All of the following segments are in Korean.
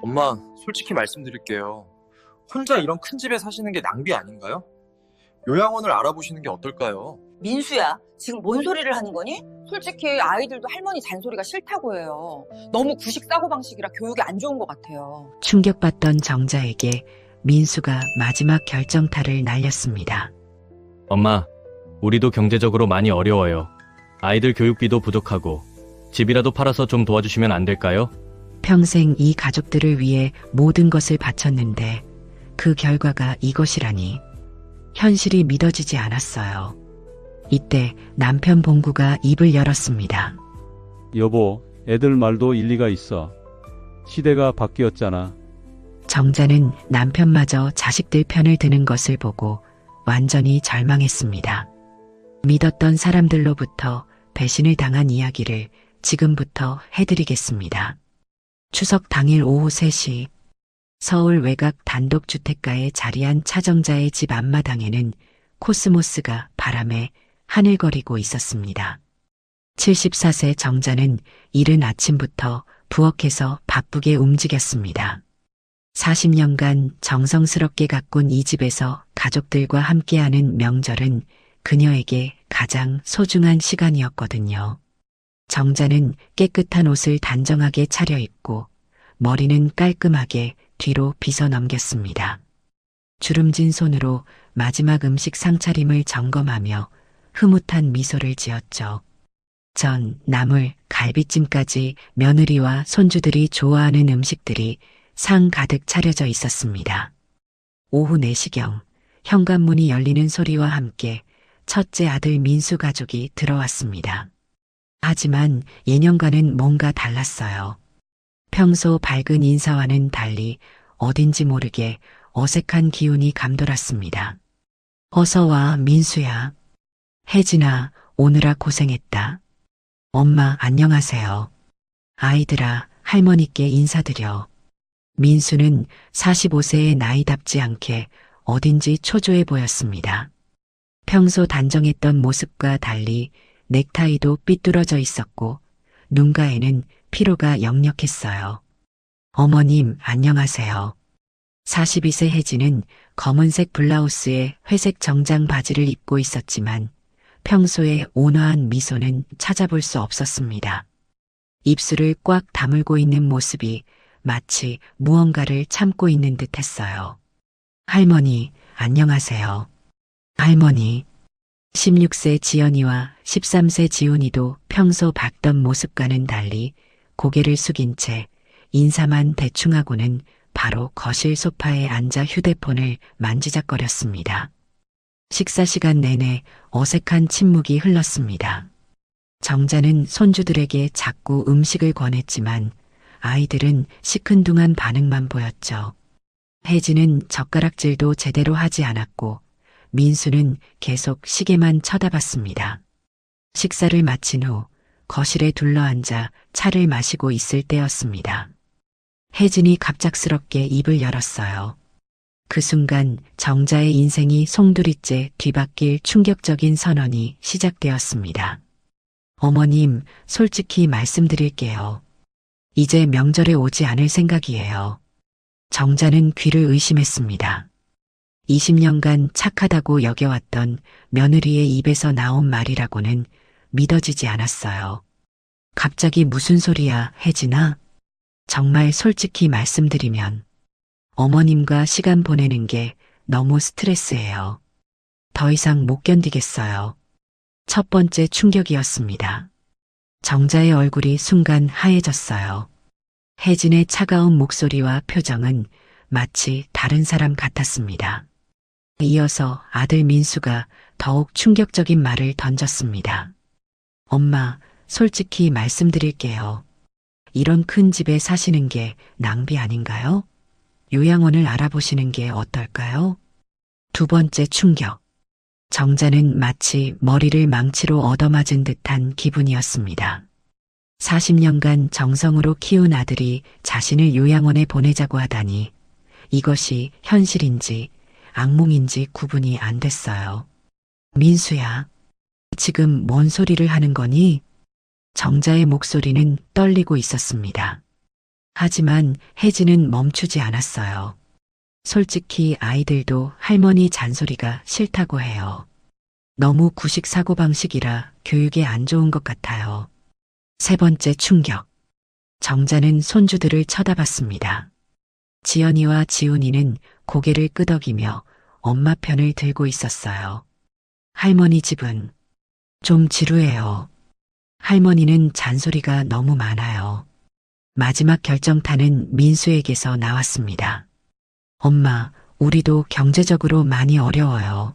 엄마, 솔직히 말씀드릴게요. 혼자 이런 큰 집에 사시는 게 낭비 아닌가요? 요양원을 알아보시는 게 어떨까요? 민수야, 지금 뭔 소리를 하는 거니? 솔직히 아이들도 할머니 잔소리가 싫다고 해요. 너무 구식 사고방식이라 교육이 안 좋은 것 같아요. 충격받던 정자에게 민수가 마지막 결정타를 날렸습니다. 엄마, 우리도 경제적으로 많이 어려워요. 아이들 교육비도 부족하고 집이라도 팔아서 좀 도와주시면 안 될까요? 평생 이 가족들을 위해 모든 것을 바쳤는데 그 결과가 이것이라니 현실이 믿어지지 않았어요. 이때 남편 봉구가 입을 열었습니다. 여보, 애들 말도 일리가 있어. 시대가 바뀌었잖아. 정자는 남편마저 자식들 편을 드는 것을 보고 완전히 절망했습니다. 믿었던 사람들로부터 배신을 당한 이야기를 지금부터 해드리겠습니다. 추석 당일 오후 3시 서울 외곽 단독주택가에 자리한 차정자의 집 앞마당에는 코스모스가 바람에 하늘거리고 있었습니다. 74세 정자는 이른 아침부터 부엌에서 바쁘게 움직였습니다. 40년간 정성스럽게 가꾼 이 집에서 가족들과 함께하는 명절은 그녀에게 가장 소중한 시간이었거든요. 정자는 깨끗한 옷을 단정하게 차려입고 머리는 깔끔하게 뒤로 빗어 넘겼습니다. 주름진 손으로 마지막 음식 상차림을 점검하며 흐뭇한 미소를 지었죠. 전, 나물, 갈비찜까지 며느리와 손주들이 좋아하는 음식들이 상 가득 차려져 있었습니다. 오후 4시경 현관문이 열리는 소리와 함께 첫째 아들 민수 가족이 들어왔습니다. 하지만 예년과는 뭔가 달랐어요. 평소 밝은 인사와는 달리 어딘지 모르게 어색한 기운이 감돌았습니다. 어서 와, 민수야. 혜진아, 오느라 고생했다. 엄마, 안녕하세요. 아이들아, 할머니께 인사드려. 민수는 45세의 나이답지 않게 어딘지 초조해 보였습니다. 평소 단정했던 모습과 달리 넥타이도 삐뚤어져 있었고 눈가에는 피로가 역력했어요. 어머님, 안녕하세요. 42세 혜진은 검은색 블라우스에 회색 정장 바지를 입고 있었지만 평소에 온화한 미소는 찾아볼 수 없었습니다. 입술을 꽉 다물고 있는 모습이 마치 무언가를 참고 있는 듯 했어요. 할머니, 안녕하세요. 할머니. 16세 지연이와 13세 지훈이도 평소 봤던 모습과는 달리 고개를 숙인 채 인사만 대충 하고는 바로 거실 소파에 앉아 휴대폰을 만지작거렸습니다. 식사 시간 내내 어색한 침묵이 흘렀습니다. 정자는 손주들에게 자꾸 음식을 권했지만 아이들은 시큰둥한 반응만 보였죠. 혜진은 젓가락질도 제대로 하지 않았고 민수는 계속 시계만 쳐다봤습니다. 식사를 마친 후 거실에 둘러앉아 차를 마시고 있을 때였습니다. 혜진이 갑작스럽게 입을 열었어요. 그 순간 정자의 인생이 송두리째 뒤바뀔 충격적인 선언이 시작되었습니다. 어머님, 솔직히 말씀드릴게요. 이제 명절에 오지 않을 생각이에요. 정자는 귀를 의심했습니다. 20년간 착하다고 여겨왔던 며느리의 입에서 나온 말이라고는 믿어지지 않았어요. 갑자기 무슨 소리야, 혜진아? 정말 솔직히 말씀드리면 어머님과 시간 보내는 게 너무 스트레스예요. 더 이상 못 견디겠어요. 첫 번째 충격이었습니다. 정자의 얼굴이 순간 하얘졌어요. 혜진의 차가운 목소리와 표정은 마치 다른 사람 같았습니다. 이어서 아들 민수가 더욱 충격적인 말을 던졌습니다. 엄마, 솔직히 말씀드릴게요. 이런 큰 집에 사시는 게 낭비 아닌가요? 요양원을 알아보시는 게 어떨까요? 두 번째 충격. 정자는 마치 머리를 망치로 얻어맞은 듯한 기분이었습니다. 40년간 정성으로 키운 아들이 자신을 요양원에 보내자고 하다니 이것이 현실인지 악몽인지 구분이 안 됐어요. 민수야, 지금 뭔 소리를 하는 거니? 정자의 목소리는 떨리고 있었습니다. 하지만 혜진은 멈추지 않았어요. 솔직히 아이들도 할머니 잔소리가 싫다고 해요. 너무 구식 사고방식이라 교육에 안 좋은 것 같아요. 세 번째 충격. 정자는 손주들을 쳐다봤습니다. 지연이와 지훈이는 고개를 끄덕이며 엄마 편을 들고 있었어요. 할머니 집은 좀 지루해요. 할머니는 잔소리가 너무 많아요. 마지막 결정타는 민수에게서 나왔습니다. 엄마, 우리도 경제적으로 많이 어려워요.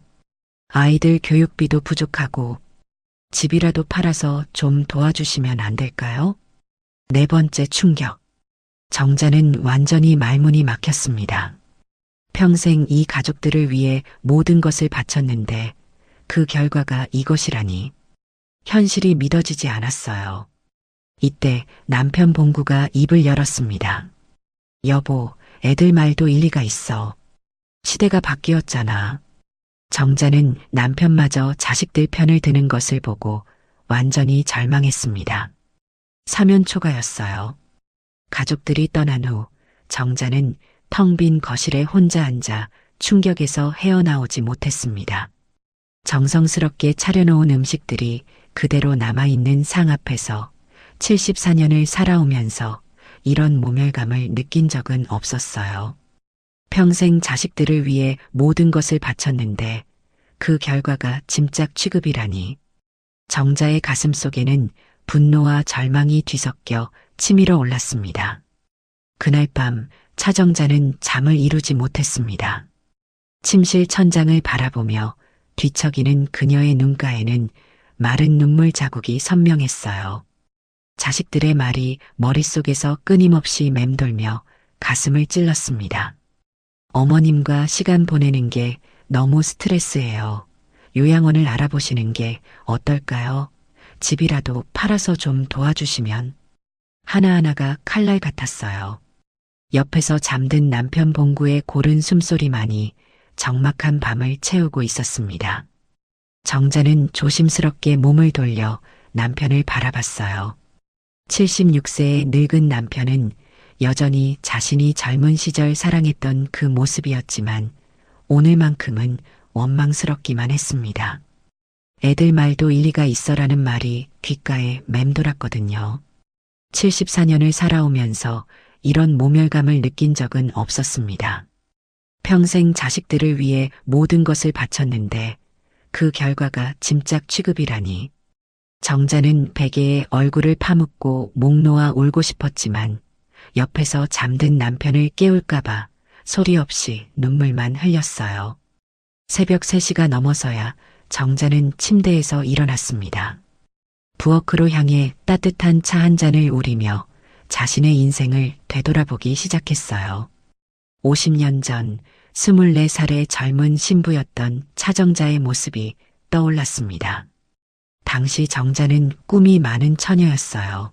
아이들 교육비도 부족하고 집이라도 팔아서 좀 도와주시면 안 될까요? 네 번째 충격. 정자는 완전히 말문이 막혔습니다. 평생 이 가족들을 위해 모든 것을 바쳤는데 그 결과가 이것이라니. 현실이 믿어지지 않았어요. 이때 남편 봉구가 입을 열었습니다. 여보, 애들 말도 일리가 있어. 시대가 바뀌었잖아. 정자는 남편마저 자식들 편을 드는 것을 보고 완전히 절망했습니다. 사면초가였어요. 가족들이 떠난 후 정자는 텅 빈 거실에 혼자 앉아 충격에서 헤어나오지 못했습니다. 정성스럽게 차려놓은 음식들이 그대로 남아있는 상 앞에서 74년을 살아오면서 이런 모멸감을 느낀 적은 없었어요. 평생 자식들을 위해 모든 것을 바쳤는데 그 결과가 짐짝 취급이라니. 정자의 가슴 속에는 분노와 절망이 뒤섞여 치밀어 올랐습니다. 그날 밤 차정자는 잠을 이루지 못했습니다. 침실 천장을 바라보며 뒤척이는 그녀의 눈가에는 마른 눈물 자국이 선명했어요. 자식들의 말이 머릿속에서 끊임없이 맴돌며 가슴을 찔렀습니다. 어머님과 시간 보내는 게 너무 스트레스예요. 요양원을 알아보시는 게 어떨까요? 집이라도 팔아서 좀 도와주시면. 하나하나가 칼날 같았어요. 옆에서 잠든 남편 봉구의 고른 숨소리만이 적막한 밤을 채우고 있었습니다. 정자는 조심스럽게 몸을 돌려 남편을 바라봤어요. 76세의 늙은 남편은 여전히 자신이 젊은 시절 사랑했던 그 모습이었지만 오늘만큼은 원망스럽기만 했습니다. 애들 말도 일리가 있어라는 말이 귓가에 맴돌았거든요. 74년을 살아오면서 이런 모멸감을 느낀 적은 없었습니다. 평생 자식들을 위해 모든 것을 바쳤는데 그 결과가 짐짝 취급이라니. 정자는 베개에 얼굴을 파묻고 목 놓아 울고 싶었지만 옆에서 잠든 남편을 깨울까봐 소리 없이 눈물만 흘렸어요. 새벽 3시가 넘어서야 정자는 침대에서 일어났습니다. 부엌으로 향해 따뜻한 차 한 잔을 우리며 자신의 인생을 되돌아보기 시작했어요. 50년 전 24살의 젊은 신부였던 차정자의 모습이 떠올랐습니다. 당시 정자는 꿈이 많은 처녀였어요.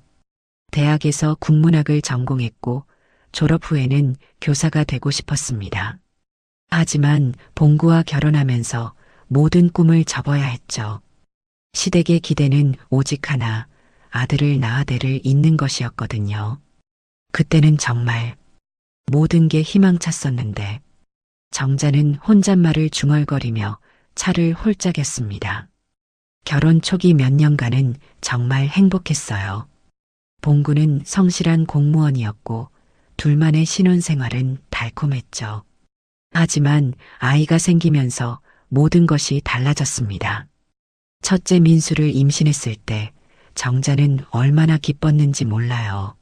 대학에서 국문학을 전공했고 졸업 후에는 교사가 되고 싶었습니다. 하지만 봉구와 결혼하면서 모든 꿈을 접어야 했죠. 시댁의 기대는 오직 하나, 아들을 낳아대를 잇는 것이었거든요. 그때는 정말 모든 게 희망찼었는데 정자는 혼잣말을 중얼거리며 차를 홀짝였습니다. 결혼 초기 몇 년간은 정말 행복했어요. 봉구는 성실한 공무원이었고 둘만의 신혼생활은 달콤했죠. 하지만 아이가 생기면서 모든 것이 달라졌습니다. 첫째 민수를 임신했을 때 정자는 얼마나 기뻤는지 몰라요.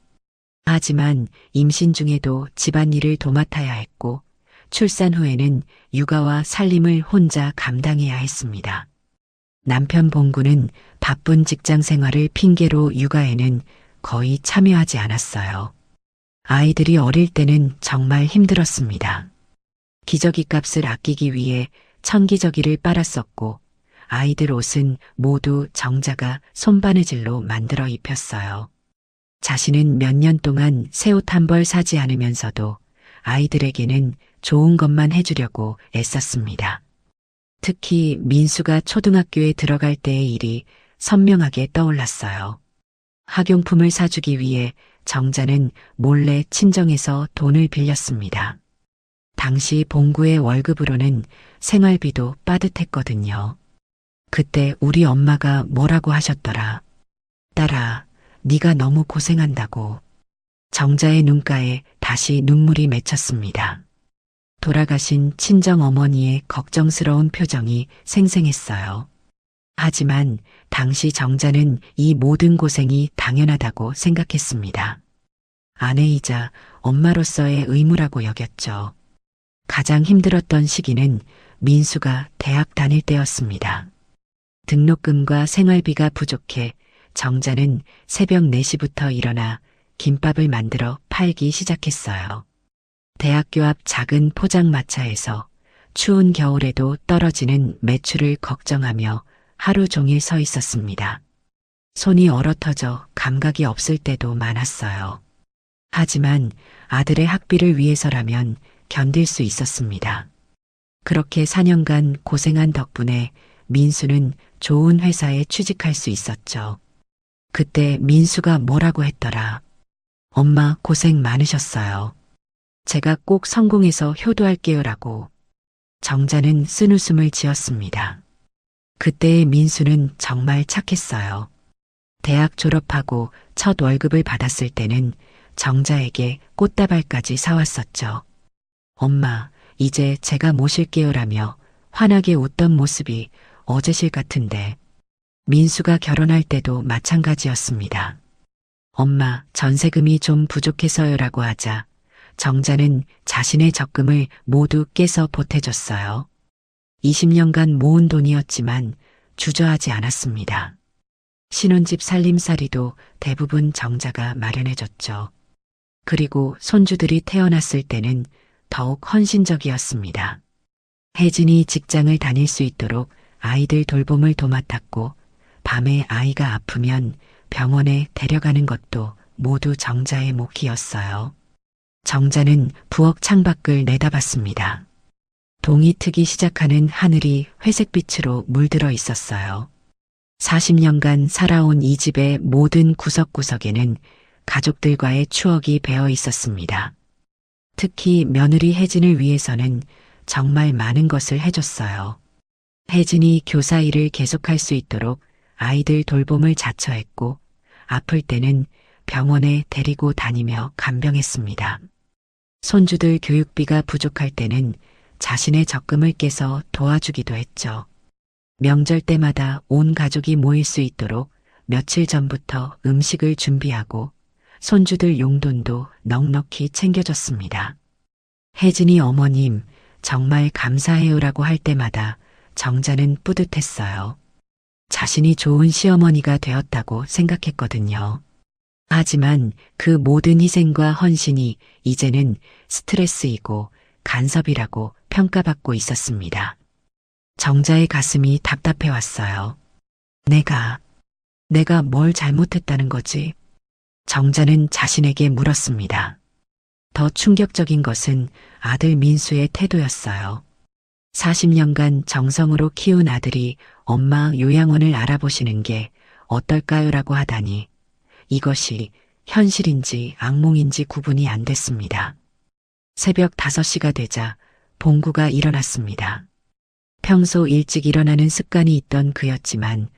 하지만 임신 중에도 집안일을 도맡아야 했고 출산 후에는 육아와 살림을 혼자 감당해야 했습니다. 남편 봉구는 바쁜 직장 생활을 핑계로 육아에는 거의 참여하지 않았어요. 아이들이 어릴 때는 정말 힘들었습니다. 기저귀 값을 아끼기 위해 천기저귀를 빨았었고 아이들 옷은 모두 정자가 손바느질로 만들어 입혔어요. 자신은 몇 년 동안 새 옷 한 벌 사지 않으면서도 아이들에게는 좋은 것만 해주려고 애썼습니다. 특히 민수가 초등학교에 들어갈 때의 일이 선명하게 떠올랐어요. 학용품을 사주기 위해 정자는 몰래 친정에서 돈을 빌렸습니다. 당시 봉구의 월급으로는 생활비도 빠듯했거든요. 그때 우리 엄마가 뭐라고 하셨더라. 딸아, 네가 너무 고생한다고. 정자의 눈가에 다시 눈물이 맺혔습니다. 돌아가신 친정 어머니의 걱정스러운 표정이 생생했어요. 하지만 당시 정자는 이 모든 고생이 당연하다고 생각했습니다. 아내이자 엄마로서의 의무라고 여겼죠. 가장 힘들었던 시기는 민수가 대학 다닐 때였습니다. 등록금과 생활비가 부족해 정자는 새벽 4시부터 일어나 김밥을 만들어 팔기 시작했어요. 대학교 앞 작은 포장마차에서 추운 겨울에도 떨어지는 매출을 걱정하며 하루 종일 서 있었습니다. 손이 얼어터져 감각이 없을 때도 많았어요. 하지만 아들의 학비를 위해서라면 견딜 수 있었습니다. 그렇게 4년간 고생한 덕분에 민수는 좋은 회사에 취직할 수 있었죠. 그때 민수가 뭐라고 했더라. 엄마 고생 많으셨어요. 제가 꼭 성공해서 효도할게요라고. 정자는 쓴웃음을 지었습니다. 그때의 민수는 정말 착했어요. 대학 졸업하고 첫 월급을 받았을 때는 정자에게 꽃다발까지 사왔었죠. 엄마, 이제 제가 모실게요라며 환하게 웃던 모습이 어제실 같은데. 민수가 결혼할 때도 마찬가지였습니다. 엄마, 전세금이 좀 부족해서요라고 하자 정자는 자신의 적금을 모두 깨서 보태줬어요. 20년간 모은 돈이었지만 주저하지 않았습니다. 신혼집 살림살이도 대부분 정자가 마련해줬죠. 그리고 손주들이 태어났을 때는 더욱 헌신적이었습니다. 혜진이 직장을 다닐 수 있도록 아이들 돌봄을 도맡았고 밤에 아이가 아프면 병원에 데려가는 것도 모두 정자의 몫이었어요. 정자는 부엌 창밖을 내다봤습니다. 동이 트기 시작하는 하늘이 회색빛으로 물들어 있었어요. 40년간 살아온 이 집의 모든 구석구석에는 가족들과의 추억이 배어 있었습니다. 특히 며느리 혜진을 위해서는 정말 많은 것을 해줬어요. 혜진이 교사 일을 계속할 수 있도록 아이들 돌봄을 자처했고 아플 때는 병원에 데리고 다니며 간병했습니다. 손주들 교육비가 부족할 때는 자신의 적금을 깨서 도와주기도 했죠. 명절 때마다 온 가족이 모일 수 있도록 며칠 전부터 음식을 준비하고 손주들 용돈도 넉넉히 챙겨줬습니다. 혜진이 어머님, 정말 감사해요라고 할 때마다 정자는 뿌듯했어요. 자신이 좋은 시어머니가 되었다고 생각했거든요. 하지만 그 모든 희생과 헌신이 이제는 스트레스이고 간섭이라고 평가받고 있었습니다. 정자의 가슴이 답답해 왔어요. 내가 뭘 잘못했다는 거지? 정자는 자신에게 물었습니다. 더 충격적인 것은 아들 민수의 태도였어요. 40년간 정성으로 키운 아들이 엄마 요양원을 알아보시는 게 어떨까요라고 하다니 이것이 현실인지 악몽인지 구분이 안 됐습니다. 새벽 5시가 되자 봉구가 일어났습니다. 평소 일찍 일어나는 습관이 있던 그였지만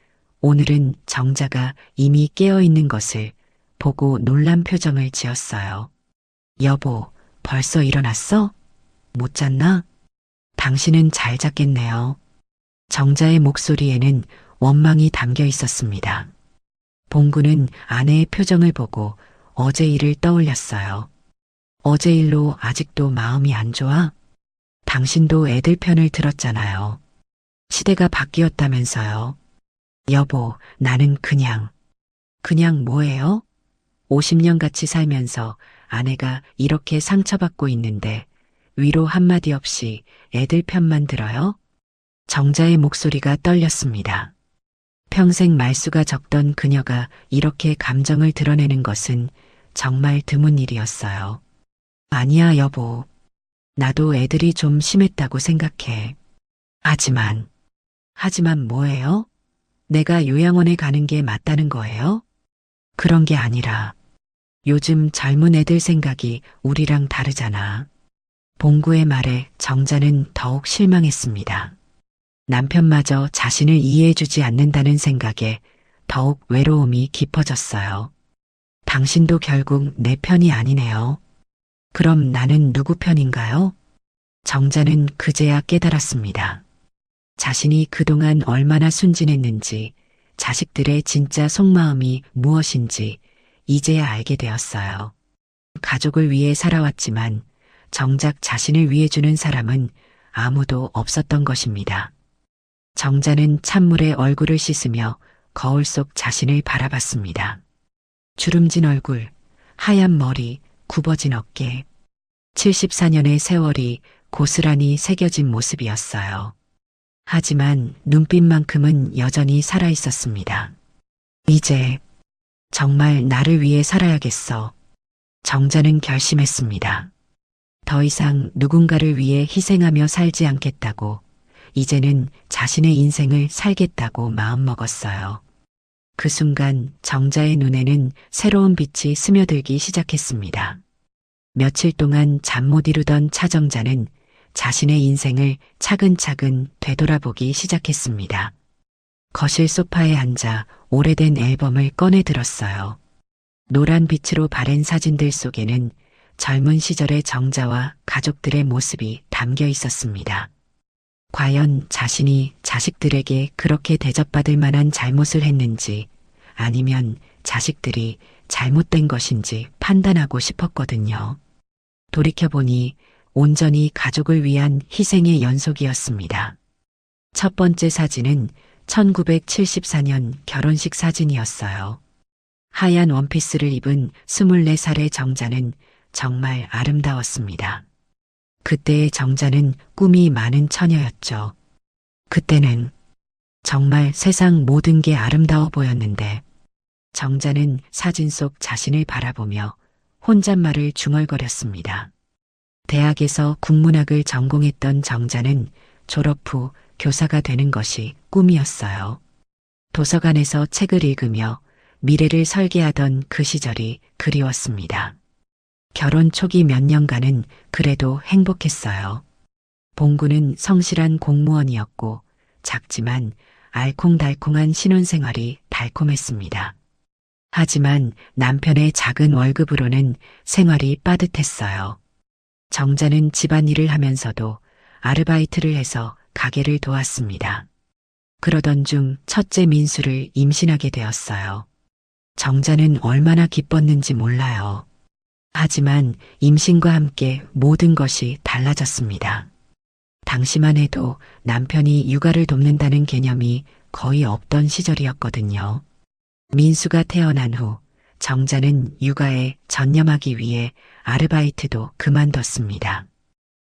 오늘은 정자가 이미 깨어있는 것을 보고 놀란 표정을 지었어요. 여보, 벌써 일어났어? 못 잤나? 당신은 잘 잤겠네요. 정자의 목소리에는 원망이 담겨 있었습니다. 봉구는 아내의 표정을 보고 어제 일을 떠올렸어요. 어제 일로 아직도 마음이 안 좋아? 당신도 애들 편을 들었잖아요. 시대가 바뀌었다면서요. 여보, 나는 그냥 뭐예요? 50년 같이 살면서 아내가 이렇게 상처받고 있는데 위로 한마디 없이 애들 편만 들어요? 정자의 목소리가 떨렸습니다. 평생 말수가 적던 그녀가 이렇게 감정을 드러내는 것은 정말 드문 일이었어요. 아니야, 여보. 나도 애들이 좀 심했다고 생각해. 하지만 뭐예요? 내가 요양원에 가는 게 맞다는 거예요? 그런 게 아니라 요즘 젊은 애들 생각이 우리랑 다르잖아. 봉구의 말에 정자는 더욱 실망했습니다. 남편마저 자신을 이해해주지 않는다는 생각에 더욱 외로움이 깊어졌어요. 당신도 결국 내 편이 아니네요. 그럼 나는 누구 편인가요? 정자는 그제야 깨달았습니다. 자신이 그동안 얼마나 순진했는지, 자식들의 진짜 속마음이 무엇인지 이제야 알게 되었어요. 가족을 위해 살아왔지만 정작 자신을 위해 주는 사람은 아무도 없었던 것입니다. 정자는 찬물에 얼굴을 씻으며 거울 속 자신을 바라봤습니다. 주름진 얼굴, 하얀 머리, 굽어진 어깨. 74년의 세월이 고스란히 새겨진 모습이었어요. 하지만 눈빛만큼은 여전히 살아있었습니다. 이제 정말 나를 위해 살아야겠어. 정자는 결심했습니다. 더 이상 누군가를 위해 희생하며 살지 않겠다고, 이제는 자신의 인생을 살겠다고 마음먹었어요. 그 순간 정자의 눈에는 새로운 빛이 스며들기 시작했습니다. 며칠 동안 잠 못 이루던 차정자는 자신의 인생을 차근차근 되돌아보기 시작했습니다. 거실 소파에 앉아 오래된 앨범을 꺼내 들었어요. 노란 빛으로 바랜 사진들 속에는 젊은 시절의 정자와 가족들의 모습이 담겨 있었습니다. 과연 자신이 자식들에게 그렇게 대접받을 만한 잘못을 했는지, 아니면 자식들이 잘못된 것인지 판단하고 싶었거든요. 돌이켜보니 온전히 가족을 위한 희생의 연속이었습니다. 첫 번째 사진은 1974년 결혼식 사진이었어요. 하얀 원피스를 입은 24살의 정자는 정말 아름다웠습니다. 그때의 정자는 꿈이 많은 처녀였죠. 그때는 정말 세상 모든 게 아름다워 보였는데, 정자는 사진 속 자신을 바라보며 혼잣말을 중얼거렸습니다. 대학에서 국문학을 전공했던 정자는 졸업 후 교사가 되는 것이 꿈이었어요. 도서관에서 책을 읽으며 미래를 설계하던 그 시절이 그리웠습니다. 결혼 초기 몇 년간은 그래도 행복했어요. 봉구는 성실한 공무원이었고 작지만 알콩달콩한 신혼생활이 달콤했습니다. 하지만 남편의 작은 월급으로는 생활이 빠듯했어요. 정자는 집안일을 하면서도 아르바이트를 해서 가게를 도왔습니다. 그러던 중 첫째 민수를 임신하게 되었어요. 정자는 얼마나 기뻤는지 몰라요. 하지만 임신과 함께 모든 것이 달라졌습니다. 당시만 해도 남편이 육아를 돕는다는 개념이 거의 없던 시절이었거든요. 민수가 태어난 후 정자는 육아에 전념하기 위해 아르바이트도 그만뒀습니다.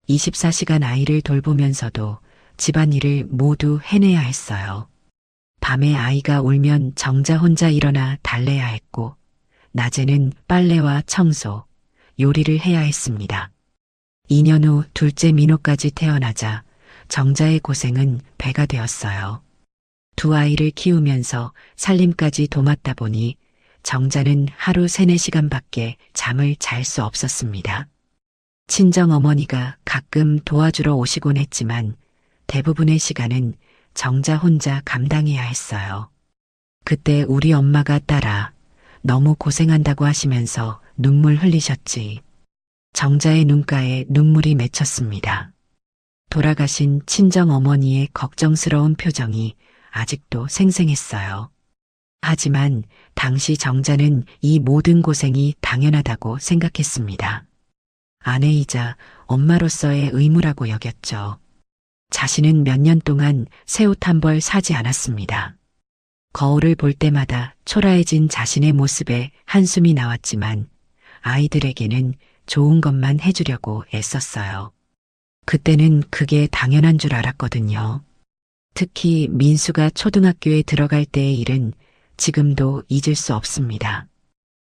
24시간 아이를 돌보면서도 집안일을 모두 해내야 했어요. 밤에 아이가 울면 정자 혼자 일어나 달래야 했고, 낮에는 빨래와 청소, 요리를 해야 했습니다. 2년 후 둘째 민호까지 태어나자 정자의 고생은 배가 되었어요. 두 아이를 키우면서 살림까지 도맡다 보니 정자는 하루 3-4시간밖에 잠을 잘 수 없었습니다. 친정어머니가 가끔 도와주러 오시곤 했지만 대부분의 시간은 정자 혼자 감당해야 했어요. 그때 우리 엄마가 딸아, 너무 고생한다고 하시면서 눈물 흘리셨지. 정자의 눈가에 눈물이 맺혔습니다. 돌아가신 친정어머니의 걱정스러운 표정이 아직도 생생했어요. 하지만 당시 정자는 이 모든 고생이 당연하다고 생각했습니다. 아내이자 엄마로서의 의무라고 여겼죠. 자신은 몇 년 동안 새 옷 한 벌 사지 않았습니다. 거울을 볼 때마다 초라해진 자신의 모습에 한숨이 나왔지만 아이들에게는 좋은 것만 해주려고 애썼어요. 그때는 그게 당연한 줄 알았거든요. 특히 민수가 초등학교에 들어갈 때의 일은 지금도 잊을 수 없습니다.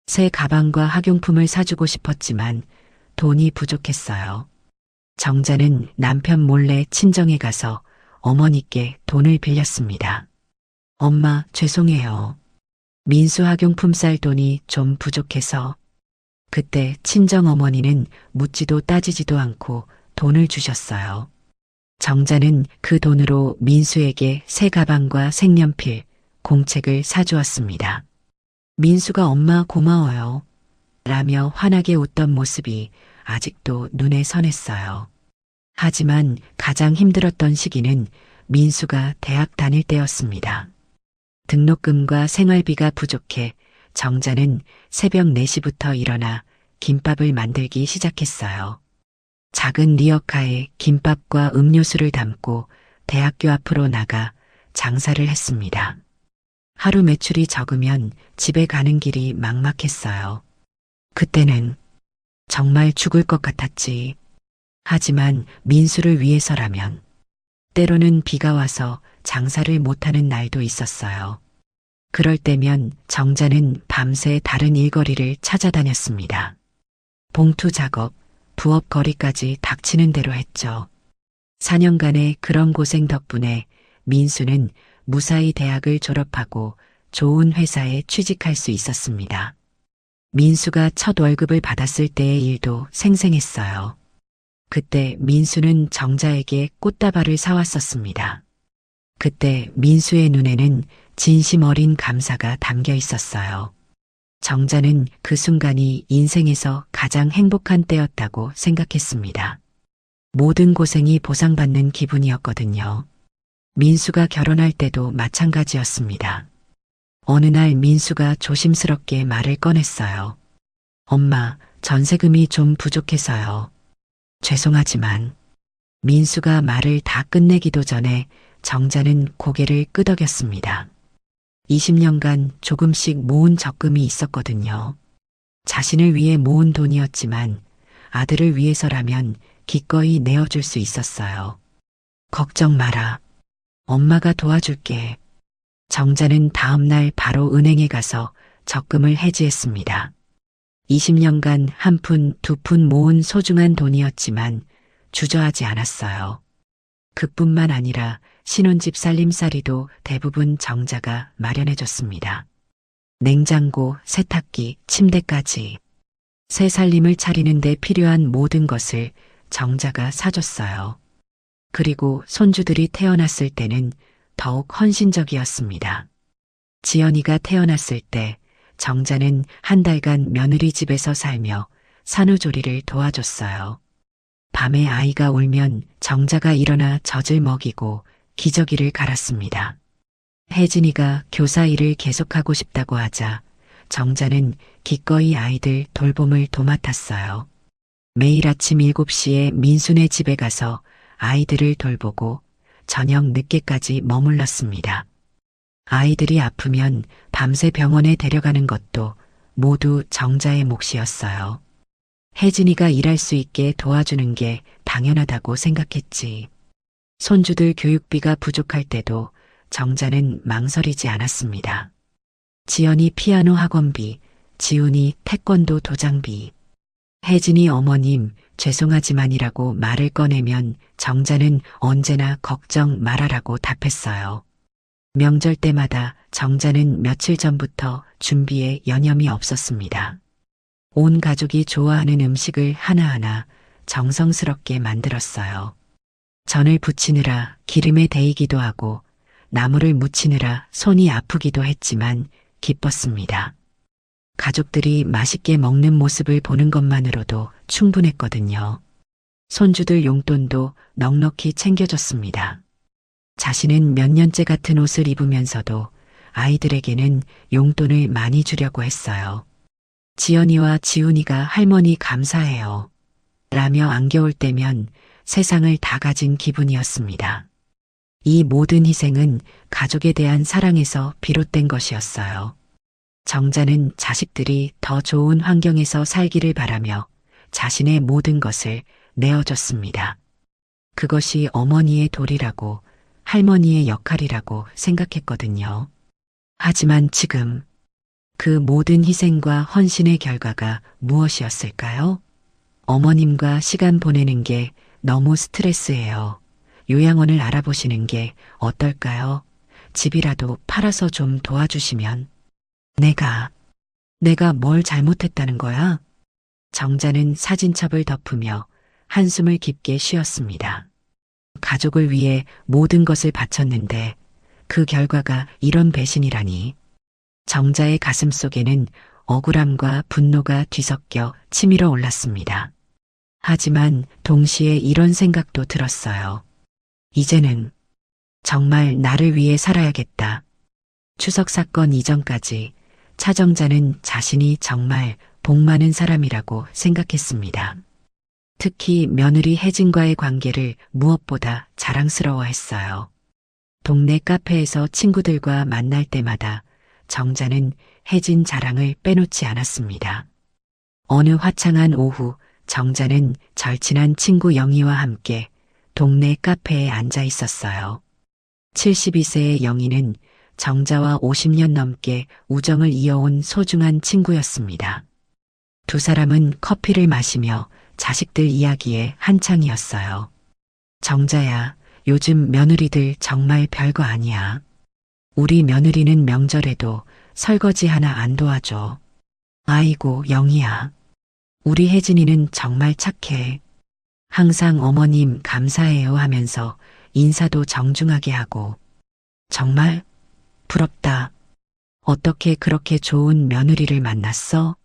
새 가방과 학용품을 사주고 싶었지만 돈이 부족했어요. 정자는 남편 몰래 친정에 가서 어머니께 돈을 빌렸습니다. 엄마, 죄송해요. 민수 학용품 살 돈이 좀 부족해서 그때 친정어머니는 묻지도 따지지도 않고 돈을 주셨어요. 정자는 그 돈으로 민수에게 새 가방과 색연필, 공책을 사주었습니다. 민수가 엄마 고마워요. 라며 환하게 웃던 모습이 아직도 눈에 선했어요. 하지만 가장 힘들었던 시기는 민수가 대학 다닐 때였습니다. 등록금과 생활비가 부족해 정자는 새벽 4시부터 일어나 김밥을 만들기 시작했어요. 작은 리어카에 김밥과 음료수를 담고 대학교 앞으로 나가 장사를 했습니다. 하루 매출이 적으면 집에 가는 길이 막막했어요. 그때는 정말 죽을 것 같았지. 하지만 민수를 위해서라면 때로는 비가 와서 장사를 못하는 날도 있었어요. 그럴 때면 정자는 밤새 다른 일거리를 찾아다녔습니다. 봉투 작업, 부업 거리까지 닥치는 대로 했죠. 4년간의 그런 고생 덕분에 민수는 무사히 대학을 졸업하고 좋은 회사에 취직할 수 있었습니다. 민수가 첫 월급을 받았을 때의 일도 생생했어요. 그때 민수는 정자에게 꽃다발을 사왔었습니다. 그때 민수의 눈에는 진심 어린 감사가 담겨 있었어요. 정자는 그 순간이 인생에서 가장 행복한 때였다고 생각했습니다. 모든 고생이 보상받는 기분이었거든요. 민수가 결혼할 때도 마찬가지였습니다. 어느 날 민수가 조심스럽게 말을 꺼냈어요. 엄마, 전세금이 좀 부족해서요. 죄송하지만 민수가 말을 다 끝내기도 전에 정자는 고개를 끄덕였습니다. 20년간 조금씩 모은 적금이 있었거든요. 자신을 위해 모은 돈이었지만 아들을 위해서라면 기꺼이 내어줄 수 있었어요. 걱정 마라. 엄마가 도와줄게. 정자는 다음 날 바로 은행에 가서 적금을 해지했습니다. 20년간 한 푼, 두 푼 모은 소중한 돈이었지만 주저하지 않았어요. 그뿐만 아니라 신혼집 살림살이도 대부분 정자가 마련해줬습니다. 냉장고, 세탁기, 침대까지. 새 살림을 차리는 데 필요한 모든 것을 정자가 사줬어요. 그리고 손주들이 태어났을 때는 더욱 헌신적이었습니다. 지연이가 태어났을 때 정자는 한 달간 며느리 집에서 살며 산후조리를 도와줬어요. 밤에 아이가 울면 정자가 일어나 젖을 먹이고 기저귀를 갈았습니다. 혜진이가 교사 일을 계속하고 싶다고 하자 정자는 기꺼이 아이들 돌봄을 도맡았어요. 매일 아침 7시에 민수네 집에 가서 아이들을 돌보고 저녁 늦게까지 머물렀습니다. 아이들이 아프면 밤새 병원에 데려가는 것도 모두 정자의 몫이었어요. 혜진이가 일할 수 있게 도와주는 게 당연하다고 생각했지. 손주들 교육비가 부족할 때도 정자는 망설이지 않았습니다. 지연이 피아노 학원비, 지훈이 태권도 도장비. 혜진이 어머님 죄송하지만이라고 말을 꺼내면 정자는 언제나 걱정 말아라고 답했어요. 명절 때마다 정자는 며칠 전부터 준비에 여념이 없었습니다. 온 가족이 좋아하는 음식을 하나하나 정성스럽게 만들었어요. 전을 부치느라 기름에 데이기도 하고 나물을 무치느라 손이 아프기도 했지만 기뻤습니다. 가족들이 맛있게 먹는 모습을 보는 것만으로도 충분했거든요. 손주들 용돈도 넉넉히 챙겨줬습니다. 자신은 몇 년째 같은 옷을 입으면서도 아이들에게는 용돈을 많이 주려고 했어요. 지연이와 지훈이가 할머니 감사해요. 라며 안겨올 때면 세상을 다 가진 기분이었습니다. 이 모든 희생은 가족에 대한 사랑에서 비롯된 것이었어요. 정자는 자식들이 더 좋은 환경에서 살기를 바라며 자신의 모든 것을 내어줬습니다. 그것이 어머니의 도리라고 할머니의 역할이라고 생각했거든요. 하지만 지금 그 모든 희생과 헌신의 결과가 무엇이었을까요? 어머님과 시간 보내는 게 너무 스트레스예요. 요양원을 알아보시는 게 어떨까요? 집이라도 팔아서 좀 도와주시면. 내가 뭘 잘못했다는 거야? 정자는 사진첩을 덮으며 한숨을 깊게 쉬었습니다. 가족을 위해 모든 것을 바쳤는데 그 결과가 이런 배신이라니. 정자의 가슴 속에는 억울함과 분노가 뒤섞여 치밀어 올랐습니다. 하지만 동시에 이런 생각도 들었어요. 이제는 정말 나를 위해 살아야겠다. 추석 사건 이전까지 차정자는 자신이 정말 복 많은 사람이라고 생각했습니다. 특히 며느리 혜진과의 관계를 무엇보다 자랑스러워했어요. 동네 카페에서 친구들과 만날 때마다 정자는 혜진 자랑을 빼놓지 않았습니다. 어느 화창한 오후 정자는 절친한 친구 영희와 함께 동네 카페에 앉아 있었어요. 72세의 영희는 정자와 50년 넘게 우정을 이어온 소중한 친구였습니다. 두 사람은 커피를 마시며 자식들 이야기에 한창이었어요. 정자야, 요즘 며느리들 정말 별거 아니야. 우리 며느리는 명절에도 설거지 하나 안 도와줘. 아이고, 영희야. 우리 혜진이는 정말 착해. 항상 어머님 감사해요 하면서 인사도 정중하게 하고. 정말 부럽다. 어떻게 그렇게 좋은 며느리를 만났어?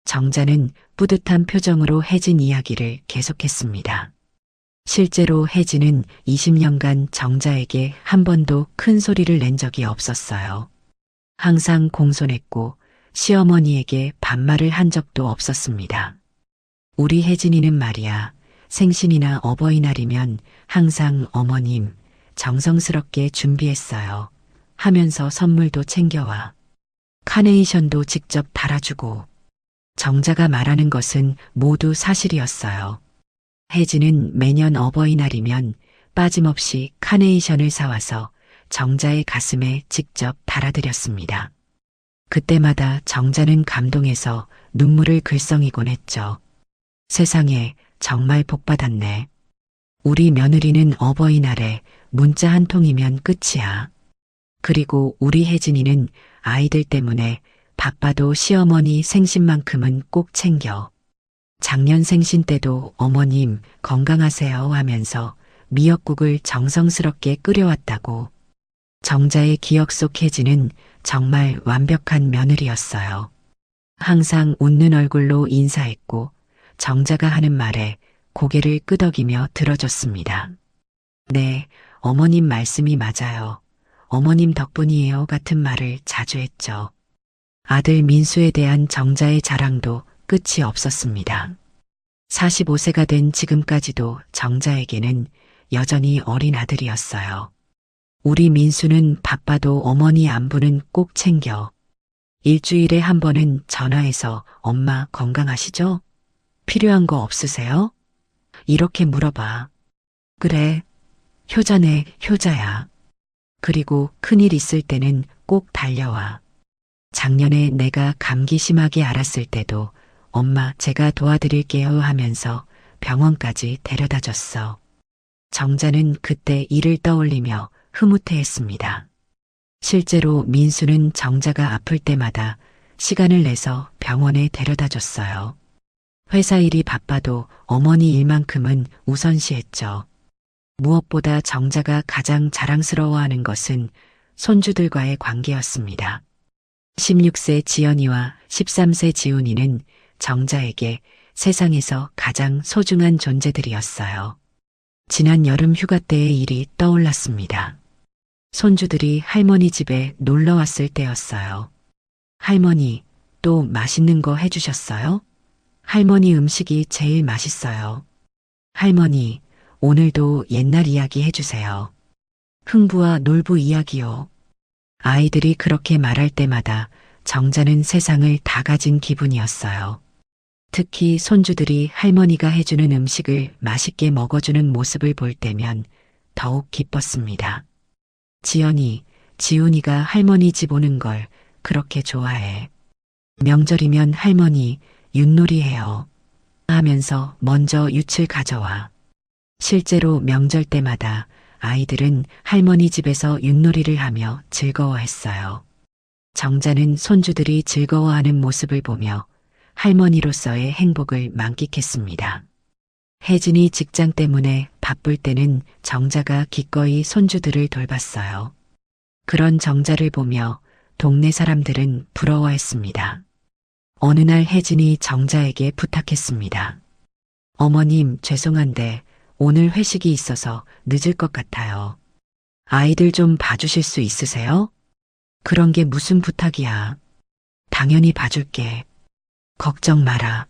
정자는 뿌듯한 표정으로 혜진 이야기를 계속했습니다. 실제로 혜진은 20년간 정자에게 한 번도 큰 소리를 낸 적이 없었어요. 항상 공손했고 시어머니에게 반말을 한 적도 없었습니다. 우리 혜진이는 말이야, 생신이나 어버이날이면 항상 어머님 정성스럽게 준비했어요 하면서 선물도 챙겨와. 카네이션도 직접 달아주고. 정자가 말하는 것은 모두 사실이었어요. 혜진은 매년 어버이날이면 빠짐없이 카네이션을 사와서 정자의 가슴에 직접 달아드렸습니다. 그때마다 정자는 감동해서 눈물을 글썽이곤 했죠. 세상에, 정말 복받았네. 우리 며느리는 어버이날에 문자 한 통이면 끝이야. 그리고 우리 혜진이는 아이들 때문에 바빠도 시어머니 생신만큼은 꼭 챙겨. 작년 생신 때도 어머님 건강하세요 하면서 미역국을 정성스럽게 끓여왔다고. 정자의 기억 속 혜진은 정말 완벽한 며느리였어요. 항상 웃는 얼굴로 인사했고 정자가 하는 말에 고개를 끄덕이며 들어줬습니다. 네, 어머님 말씀이 맞아요. 어머님 덕분이에요 같은 말을 자주 했죠. 아들 민수에 대한 정자의 자랑도 끝이 없었습니다. 45세가 된 지금까지도 정자에게는 여전히 어린 아들이었어요. 우리 민수는 바빠도 어머니 안부는 꼭 챙겨. 일주일에 한 번은 전화해서 엄마 건강하시죠? 필요한 거 없으세요? 이렇게 물어봐. 그래, 효자네, 효자야. 그리고 큰일 있을 때는 꼭 달려와. 작년에 내가 감기 심하게 앓았을 때도 엄마 제가 도와드릴게요 하면서 병원까지 데려다 줬어. 정자는 그때 일을 떠올리며 흐뭇해했습니다. 실제로 민수는 정자가 아플 때마다 시간을 내서 병원에 데려다 줬어요. 회사 일이 바빠도 어머니 일만큼은 우선시했죠. 무엇보다 정자가 가장 자랑스러워하는 것은 손주들과의 관계였습니다. 16세 지연이와 13세 지훈이는 정자에게 세상에서 가장 소중한 존재들이었어요. 지난 여름 휴가 때의 일이 떠올랐습니다. 손주들이 할머니 집에 놀러 왔을 때였어요. 할머니, 또 맛있는 거 해주셨어요? 할머니 음식이 제일 맛있어요. 할머니, 오늘도 옛날 이야기 해주세요. 흥부와 놀부 이야기요. 아이들이 그렇게 말할 때마다 정자는 세상을 다 가진 기분이었어요. 특히 손주들이 할머니가 해주는 음식을 맛있게 먹어주는 모습을 볼 때면 더욱 기뻤습니다. 지연이, 지훈이가 할머니 집 오는 걸 그렇게 좋아해. 명절이면 할머니 윷놀이 해요. 하면서 먼저 윷을 가져와. 실제로 명절 때마다 아이들은 할머니 집에서 윷놀이를 하며 즐거워했어요. 정자는 손주들이 즐거워하는 모습을 보며 할머니로서의 행복을 만끽했습니다. 혜진이 직장 때문에 바쁠 때는 정자가 기꺼이 손주들을 돌봤어요. 그런 정자를 보며 동네 사람들은 부러워했습니다. 어느 날 혜진이 정자에게 부탁했습니다. 어머님, 죄송한데 오늘 회식이 있어서 늦을 것 같아요. 아이들 좀 봐주실 수 있으세요? 그런 게 무슨 부탁이야. 당연히 봐줄게. 걱정 마라.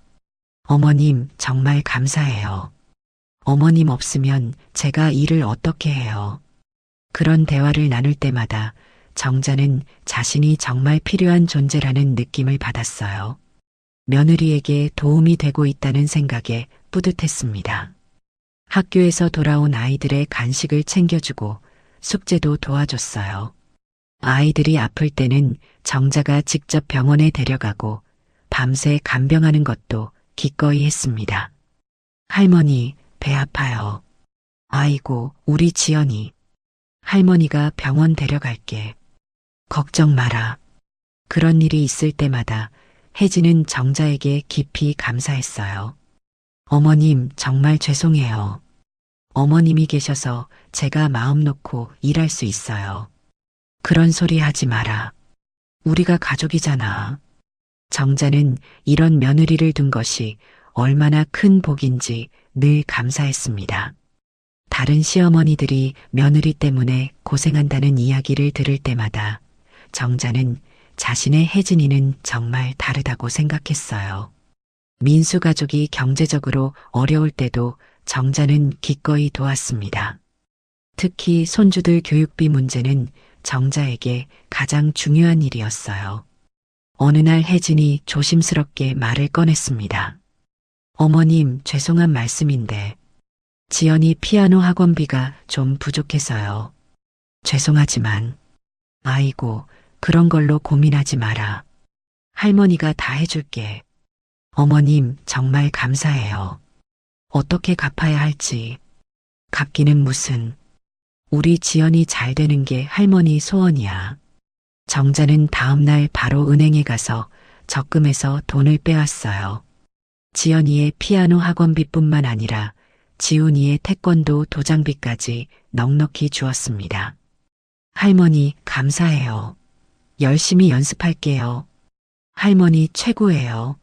어머님, 정말 감사해요. 어머님 없으면 제가 일을 어떻게 해요. 그런 대화를 나눌 때마다 정자는 자신이 정말 필요한 존재라는 느낌을 받았어요. 며느리에게 도움이 되고 있다는 생각에 뿌듯했습니다. 학교에서 돌아온 아이들의 간식을 챙겨주고 숙제도 도와줬어요. 아이들이 아플 때는 정자가 직접 병원에 데려가고 밤새 간병하는 것도 기꺼이 했습니다. 할머니, 배 아파요. 아이고, 우리 지연이. 할머니가 병원 데려갈게. 걱정 마라. 그런 일이 있을 때마다 혜진은 정자에게 깊이 감사했어요. 어머님, 정말 죄송해요. 어머님이 계셔서 제가 마음 놓고 일할 수 있어요. 그런 소리 하지 마라. 우리가 가족이잖아. 정자는 이런 며느리를 둔 것이 얼마나 큰 복인지 늘 감사했습니다. 다른 시어머니들이 며느리 때문에 고생한다는 이야기를 들을 때마다 정자는 자신의 혜진이는 정말 다르다고 생각했어요. 민수 가족이 경제적으로 어려울 때도 정자는 기꺼이 도왔습니다. 특히 손주들 교육비 문제는 정자에게 가장 중요한 일이었어요. 어느 날 혜진이 조심스럽게 말을 꺼냈습니다. 어머님, 죄송한 말씀인데 지연이 피아노 학원비가 좀 부족해서요. 죄송하지만 아이고, 그런 걸로 고민하지 마라. 할머니가 다 해줄게. 어머님, 정말 감사해요. 어떻게 갚아야 할지. 갚기는 무슨. 우리 지연이 잘 되는 게 할머니 소원이야. 정자는 다음날 바로 은행에 가서 적금에서 돈을 빼왔어요. 지연이의 피아노 학원비뿐만 아니라 지훈이의 태권도 도장비까지 넉넉히 주었습니다. 할머니, 감사해요. 열심히 연습할게요. 할머니 최고예요.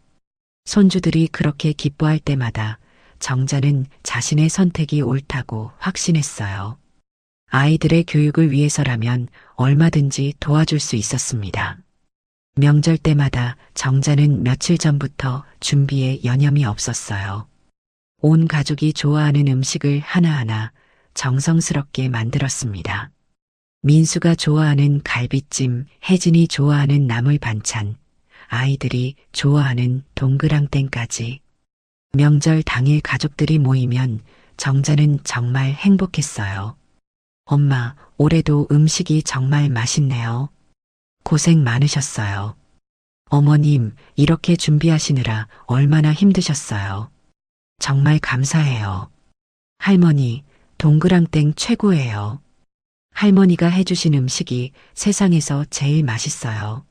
손주들이 그렇게 기뻐할 때마다 정자는 자신의 선택이 옳다고 확신했어요. 아이들의 교육을 위해서라면 얼마든지 도와줄 수 있었습니다. 명절 때마다 정자는 며칠 전부터 준비에 여념이 없었어요. 온 가족이 좋아하는 음식을 하나하나 정성스럽게 만들었습니다. 민수가 좋아하는 갈비찜, 혜진이 좋아하는 나물 반찬, 아이들이 좋아하는 동그랑땡까지. 명절 당일 가족들이 모이면 정자는 정말 행복했어요. 엄마, 올해도 음식이 정말 맛있네요. 고생 많으셨어요. 어머님, 이렇게 준비하시느라 얼마나 힘드셨어요. 정말 감사해요. 할머니, 동그랑땡 최고예요. 할머니가 해주신 음식이 세상에서 제일 맛있어요.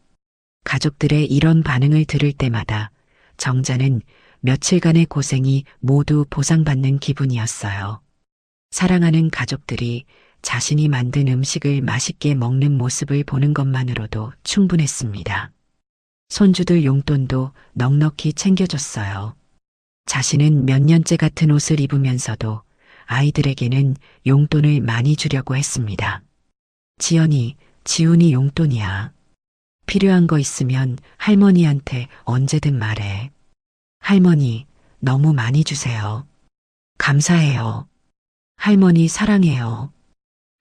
가족들의 이런 반응을 들을 때마다 정자는 며칠간의 고생이 모두 보상받는 기분이었어요. 사랑하는 가족들이 자신이 만든 음식을 맛있게 먹는 모습을 보는 것만으로도 충분했습니다. 손주들 용돈도 넉넉히 챙겨줬어요. 자신은 몇 년째 같은 옷을 입으면서도 아이들에게는 용돈을 많이 주려고 했습니다. 지연이, 지훈이 용돈이야. 필요한 거 있으면 할머니한테 언제든 말해. 할머니, 너무 많이 주세요. 감사해요. 할머니 사랑해요.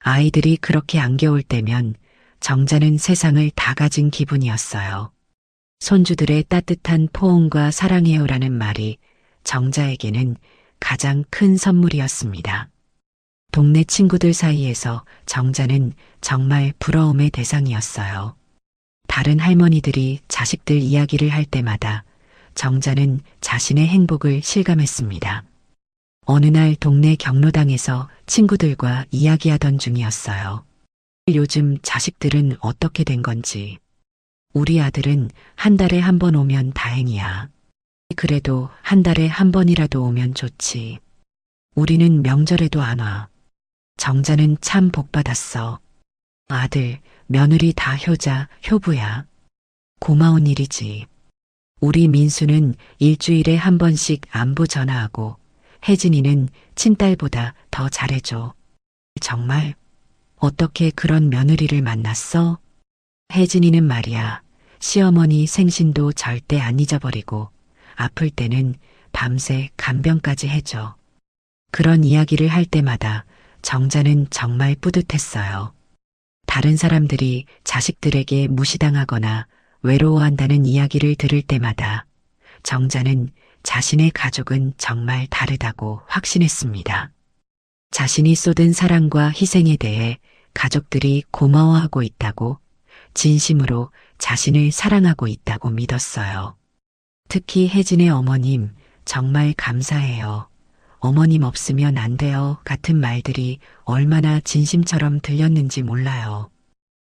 아이들이 그렇게 안겨올 때면 정자는 세상을 다 가진 기분이었어요. 손주들의 따뜻한 포옹과 사랑해요라는 말이 정자에게는 가장 큰 선물이었습니다. 동네 친구들 사이에서 정자는 정말 부러움의 대상이었어요. 다른 할머니들이 자식들 이야기를 할 때마다 정자는 자신의 행복을 실감했습니다. 어느 날 동네 경로당에서 친구들과 이야기하던 중이었어요. 요즘 자식들은 어떻게 된 건지. 우리 아들은 한 달에 한 번 오면 다행이야. 그래도 한 달에 한 번이라도 오면 좋지. 우리는 명절에도 안 와. 정자는 참 복받았어. 아들, 며느리 다 효자, 효부야. 고마운 일이지. 우리 민수는 일주일에 한 번씩 안부 전화하고 혜진이는 친딸보다 더 잘해줘. 정말? 어떻게 그런 며느리를 만났어? 혜진이는 말이야. 시어머니 생신도 절대 안 잊어버리고 아플 때는 밤새 간병까지 해줘. 그런 이야기를 할 때마다 정자는 정말 뿌듯했어요. 다른 사람들이 자식들에게 무시당하거나 외로워한다는 이야기를 들을 때마다 정자는 자신의 가족은 정말 다르다고 확신했습니다. 자신이 쏟은 사랑과 희생에 대해 가족들이 고마워하고 있다고, 진심으로 자신을 사랑하고 있다고 믿었어요. 특히 혜진의 어머님, 정말 감사해요. 어머님 없으면 안 돼요. 같은 말들이 얼마나 진심처럼 들렸는지 몰라요.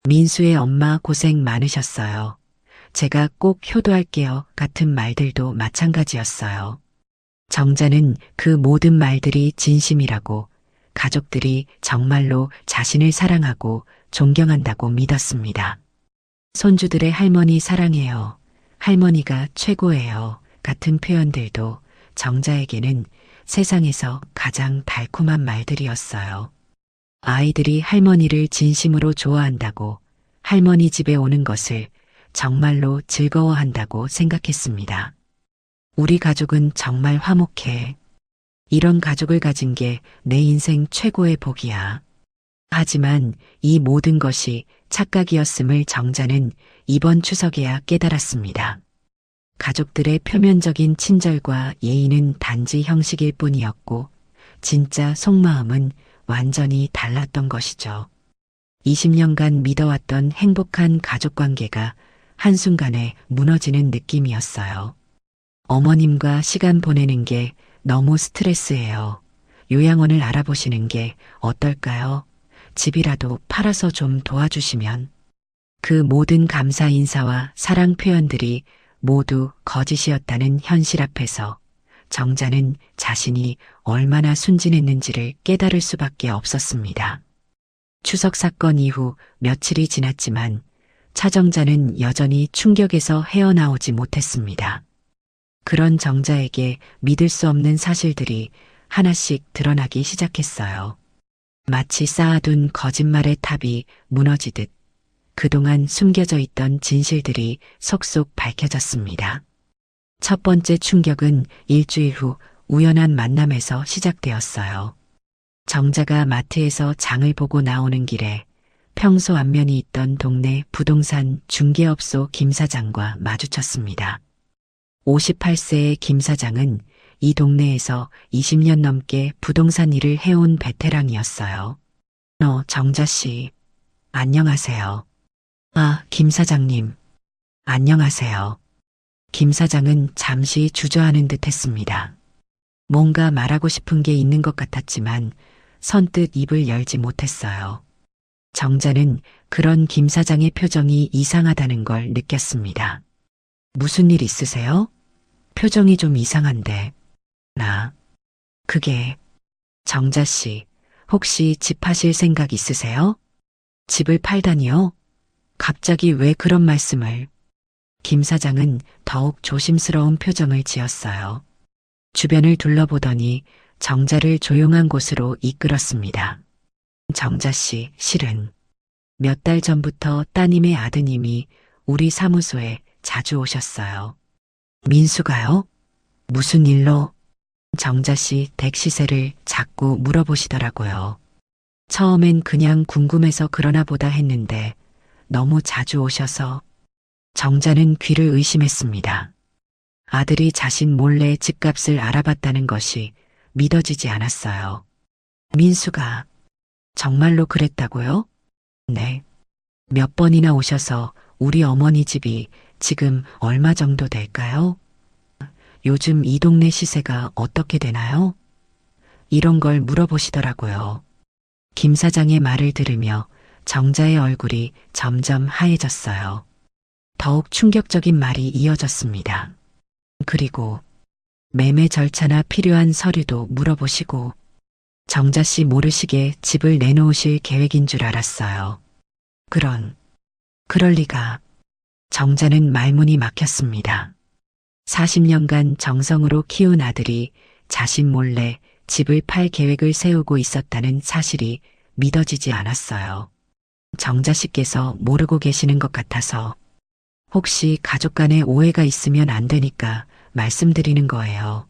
민수의 엄마 고생 많으셨어요. 제가 꼭 효도할게요. 같은 말들도 마찬가지였어요. 정자는 그 모든 말들이 진심이라고, 가족들이 정말로 자신을 사랑하고 존경한다고 믿었습니다. 손주들의 할머니 사랑해요. 할머니가 최고예요. 같은 표현들도 정자에게는 세상에서 가장 달콤한 말들이었어요. 아이들이 할머니를 진심으로 좋아한다고, 할머니 집에 오는 것을 정말로 즐거워한다고 생각했습니다. 우리 가족은 정말 화목해. 이런 가족을 가진 게 내 인생 최고의 복이야. 하지만 이 모든 것이 착각이었음을 정자는 이번 추석에야 깨달았습니다. 가족들의 표면적인 친절과 예의는 단지 형식일 뿐이었고, 진짜 속마음은 완전히 달랐던 것이죠. 20년간 믿어왔던 행복한 가족관계가 한순간에 무너지는 느낌이었어요. 어머님과 시간 보내는 게 너무 스트레스예요. 요양원을 알아보시는 게 어떨까요? 집이라도 팔아서 좀 도와주시면. 그 모든 감사 인사와 사랑 표현들이 모두 거짓이었다는 현실 앞에서 정자는 자신이 얼마나 순진했는지를 깨달을 수밖에 없었습니다. 추석 사건 이후 며칠이 지났지만 차정자는 여전히 충격에서 헤어나오지 못했습니다. 그런 정자에게 믿을 수 없는 사실들이 하나씩 드러나기 시작했어요. 마치 쌓아둔 거짓말의 탑이 무너지듯 그동안 숨겨져 있던 진실들이 속속 밝혀졌습니다. 첫 번째 충격은 일주일 후 우연한 만남에서 시작되었어요. 정자가 마트에서 장을 보고 나오는 길에 평소 안면이 있던 동네 부동산 중개업소 김 사장과 마주쳤습니다. 58세의 김 사장은 이 동네에서 20년 넘게 부동산 일을 해온 베테랑이었어요. 정자 씨, 안녕하세요. 아, 김 사장님, 안녕하세요. 김 사장은 잠시 주저하는 듯 했습니다. 뭔가 말하고 싶은 게 있는 것 같았지만 선뜻 입을 열지 못했어요. 정자는 그런 김 사장의 표정이 이상하다는 걸 느꼈습니다. 무슨 일 있으세요? 표정이 좀 이상한데. 그게, 정자 씨, 혹시 집 파실 생각 있으세요? 집을 팔다니요? 갑자기 왜 그런 말씀을? 김 사장은 더욱 조심스러운 표정을 지었어요. 주변을 둘러보더니 정자를 조용한 곳으로 이끌었습니다. 정자 씨, 실은 몇 달 전부터 따님의 아드님이 우리 사무소에 자주 오셨어요. 민수가요? 무슨 일로? 정자 씨 댁 시세를 자꾸 물어보시더라고요. 처음엔 그냥 궁금해서 그러나 보다 했는데 너무 자주 오셔서. 정자는 귀를 의심했습니다. 아들이 자신 몰래 집값을 알아봤다는 것이 믿어지지 않았어요. 민수가 정말로 그랬다고요? 네. 몇 번이나 오셔서 우리 어머니 집이 지금 얼마 정도 될까요? 요즘 이 동네 시세가 어떻게 되나요? 이런 걸 물어보시더라고요. 김 사장의 말을 들으며 정자의 얼굴이 점점 하얘졌어요. 더욱 충격적인 말이 이어졌습니다. 그리고 매매 절차나 필요한 서류도 물어보시고 정자 씨 모르시게 집을 내놓으실 계획인 줄 알았어요. 그럴 리가. 정자는 말문이 막혔습니다. 40년간 정성으로 키운 아들이 자신 몰래 집을 팔 계획을 세우고 있었다는 사실이 믿어지지 않았어요. 정자 씨께서 모르고 계시는 것 같아서 혹시 가족 간에 오해가 있으면 안 되니까 말씀드리는 거예요.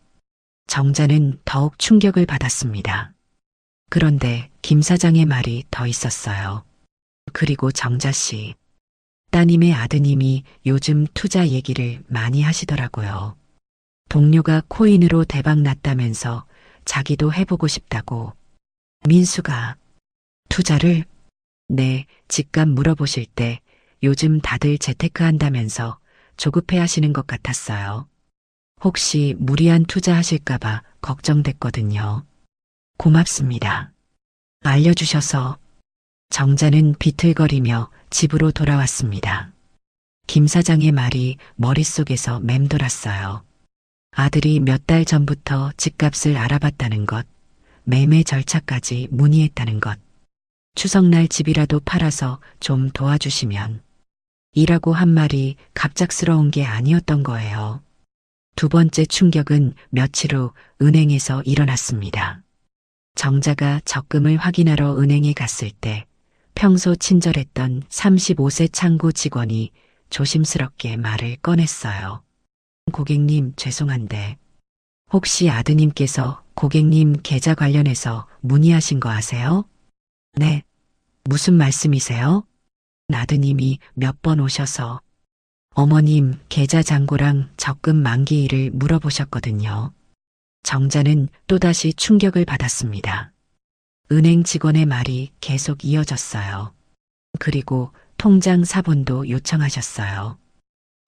정자는 더욱 충격을 받았습니다. 그런데 김 사장의 말이 더 있었어요. 그리고 정자 씨, 따님의 아드님이 요즘 투자 얘기를 많이 하시더라고요. 동료가 코인으로 대박 났다면서 자기도 해보고 싶다고. 민수가 투자를? 네, 집값 물어보실 때 요즘 다들 재테크 한다면서 조급해 하시는 것 같았어요. 혹시 무리한 투자 하실까봐 걱정됐거든요. 고맙습니다. 알려주셔서. 정자는 비틀거리며 집으로 돌아왔습니다. 김 사장의 말이 머릿속에서 맴돌았어요. 아들이 몇 달 전부터 집값을 알아봤다는 것, 매매 절차까지 문의했다는 것, 추석날 집이라도 팔아서 좀 도와주시면 이라고 한 말이 갑작스러운 게 아니었던 거예요. 두 번째 충격은 며칠 후 은행에서 일어났습니다. 정자가 적금을 확인하러 은행에 갔을 때 평소 친절했던 35세 창구 직원이 조심스럽게 말을 꺼냈어요. 고객님, 죄송한데 혹시 아드님께서 고객님 계좌 관련해서 문의하신 거 아세요? 네. 무슨 말씀이세요? 아드님이 몇 번 오셔서 어머님 계좌 잔고랑 적금 만기일을 물어보셨거든요. 정자는 또다시 충격을 받았습니다. 은행 직원의 말이 계속 이어졌어요. 그리고 통장 사본도 요청하셨어요.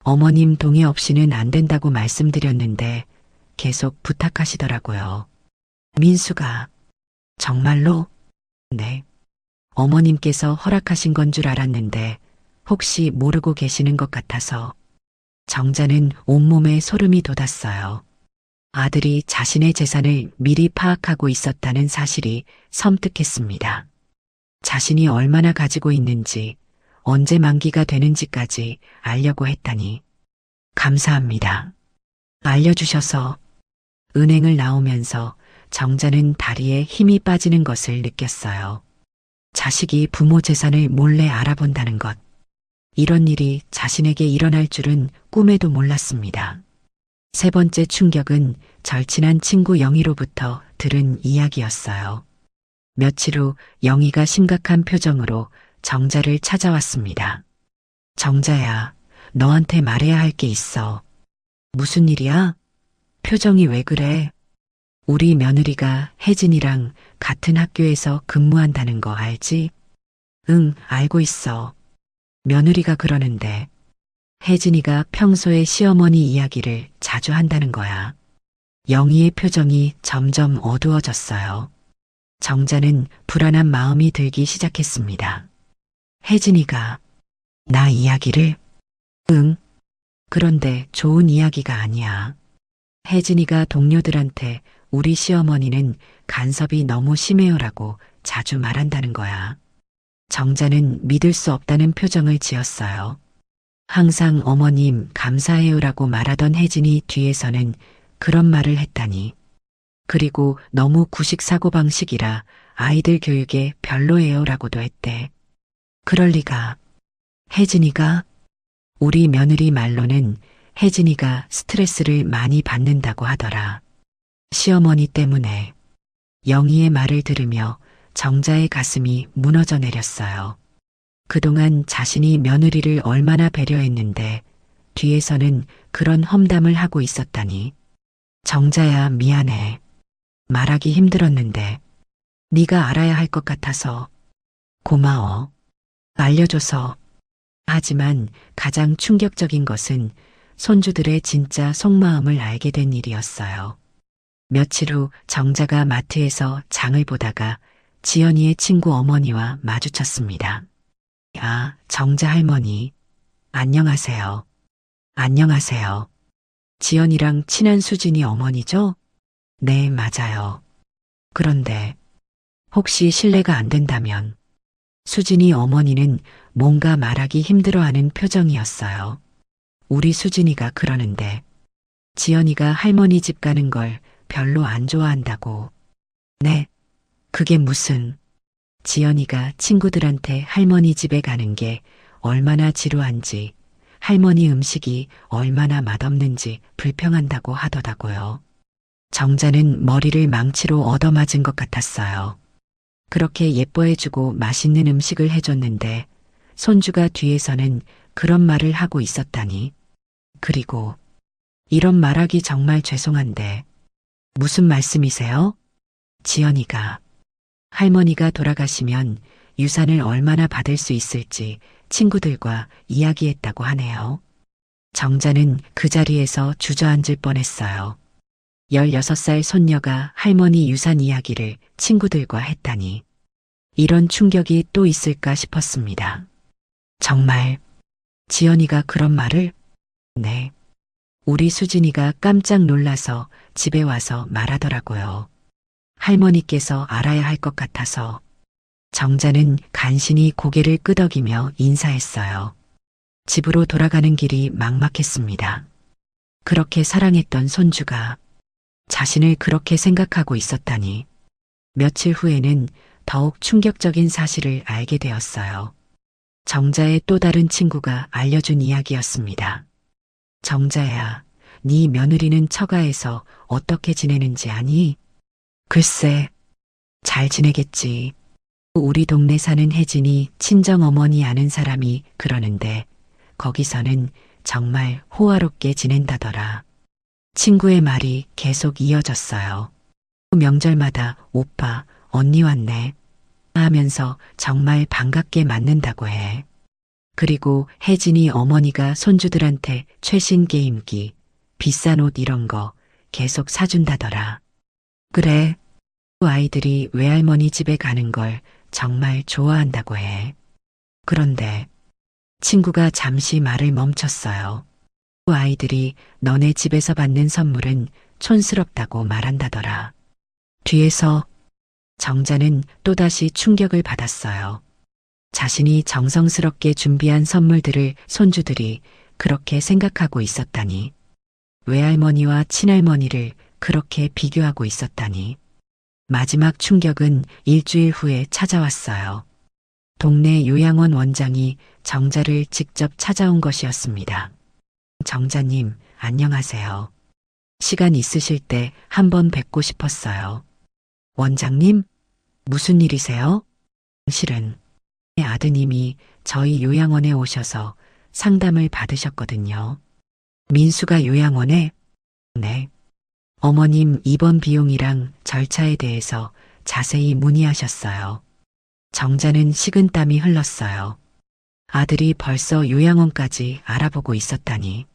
어머님 동의 없이는 안 된다고 말씀드렸는데 계속 부탁하시더라고요. 민수가 정말로? 네. 어머님께서 허락하신 건 줄 알았는데 혹시 모르고 계시는 것 같아서. 정자는 온몸에 소름이 돋았어요. 아들이 자신의 재산을 미리 파악하고 있었다는 사실이 섬뜩했습니다. 자신이 얼마나 가지고 있는지, 언제 만기가 되는지까지 알려고 했다니. 감사합니다. 알려주셔서. 은행을 나오면서 정자는 다리에 힘이 빠지는 것을 느꼈어요. 자식이 부모 재산을 몰래 알아본다는 것. 이런 일이 자신에게 일어날 줄은 꿈에도 몰랐습니다. 세 번째 충격은 절친한 친구 영희로부터 들은 이야기였어요. 며칠 후 영희가 심각한 표정으로 정자를 찾아왔습니다. 정자야, 너한테 말해야 할 게 있어. 무슨 일이야? 표정이 왜 그래? 우리 며느리가 혜진이랑 같은 학교에서 근무한다는 거 알지? 응, 알고 있어. 며느리가 그러는데 혜진이가 평소에 시어머니 이야기를 자주 한다는 거야. 영희의 표정이 점점 어두워졌어요. 정자는 불안한 마음이 들기 시작했습니다. 혜진이가 나 이야기를? 응. 그런데 좋은 이야기가 아니야. 혜진이가 동료들한테 우리 시어머니는 간섭이 너무 심해요라고 자주 말한다는 거야. 정자는 믿을 수 없다는 표정을 지었어요. 항상 어머님 감사해요라고 말하던 혜진이 뒤에서는 그런 말을 했다니. 그리고 너무 구식 사고방식이라 아이들 교육에 별로예요라고도 했대. 그럴 리가. 혜진이가? 우리 며느리 말로는 혜진이가 스트레스를 많이 받는다고 하더라. 시어머니 때문에. 영희의 말을 들으며 정자의 가슴이 무너져 내렸어요. 그동안 자신이 며느리를 얼마나 배려했는데 뒤에서는 그런 험담을 하고 있었다니. 정자야, 미안해. 말하기 힘들었는데 네가 알아야 할 것 같아서. 고마워. 알려줘서. 하지만 가장 충격적인 것은 손주들의 진짜 속마음을 알게 된 일이었어요. 며칠 후 정자가 마트에서 장을 보다가 지연이의 친구 어머니와 마주쳤습니다. 아, 정자 할머니. 안녕하세요. 안녕하세요. 지연이랑 친한 수진이 어머니죠? 네, 맞아요. 그런데 혹시 실례가 안 된다면 수진이 어머니는 뭔가 말하기 힘들어하는 표정이었어요. 우리 수진이가 그러는데 지연이가 할머니 집 가는 걸 별로 안 좋아한다고. 네, 그게 무슨. 지연이가 친구들한테 할머니 집에 가는 게 얼마나 지루한지, 할머니 음식이 얼마나 맛없는지 불평한다고 하더라고요. 정자는 머리를 망치로 얻어맞은 것 같았어요. 그렇게 예뻐해주고 맛있는 음식을 해줬는데 손주가 뒤에서는 그런 말을 하고 있었다니. 그리고 이런 말하기 정말 죄송한데 무슨 말씀이세요? 지연이가 할머니가 돌아가시면 유산을 얼마나 받을 수 있을지 친구들과 이야기했다고 하네요. 정자는 그 자리에서 주저앉을 뻔했어요. 16살 손녀가 할머니 유산 이야기를 친구들과 했다니. 이런 충격이 또 있을까 싶었습니다. 정말 지연이가 그런 말을? 네. 우리 수진이가 깜짝 놀라서 집에 와서 말하더라고요. 할머니께서 알아야 할 것 같아서. 정자는 간신히 고개를 끄덕이며 인사했어요. 집으로 돌아가는 길이 막막했습니다. 그렇게 사랑했던 손주가 자신을 그렇게 생각하고 있었다니. 며칠 후에는 더욱 충격적인 사실을 알게 되었어요. 정자의 또 다른 친구가 알려준 이야기였습니다. 정자야, 네 며느리는 처가에서 어떻게 지내는지 아니? 글쎄, 잘 지내겠지. 우리 동네 사는 혜진이 친정어머니 아는 사람이 그러는데 거기서는 정말 호화롭게 지낸다더라. 친구의 말이 계속 이어졌어요. 명절마다 오빠, 언니 왔네 하면서 정말 반갑게 맞는다고 해. 그리고 혜진이 어머니가 손주들한테 최신 게임기, 비싼 옷 이런 거 계속 사준다더라. 그래, 아이들이 외할머니 집에 가는 걸 정말 좋아한다고 해. 그런데 친구가 잠시 말을 멈췄어요. 아이들이 너네 집에서 받는 선물은 촌스럽다고 말한다더라. 뒤에서 정자는 또다시 충격을 받았어요. 자신이 정성스럽게 준비한 선물들을 손주들이 그렇게 생각하고 있었다니. 외할머니와 친할머니를 그렇게 비교하고 있었다니. 마지막 충격은 일주일 후에 찾아왔어요. 동네 요양원 원장이 정자를 직접 찾아온 것이었습니다. 정자님, 안녕하세요. 시간 있으실 때 한번 뵙고 싶었어요. 원장님, 무슨 일이세요? 실은 아드님이 저희 요양원에 오셔서 상담을 받으셨거든요. 민수가 요양원에? 네. 어머님 입원 비용이랑 절차에 대해서 자세히 문의하셨어요. 정자는 식은땀이 흘렀어요. 아들이 벌써 요양원까지 알아보고 있었다니.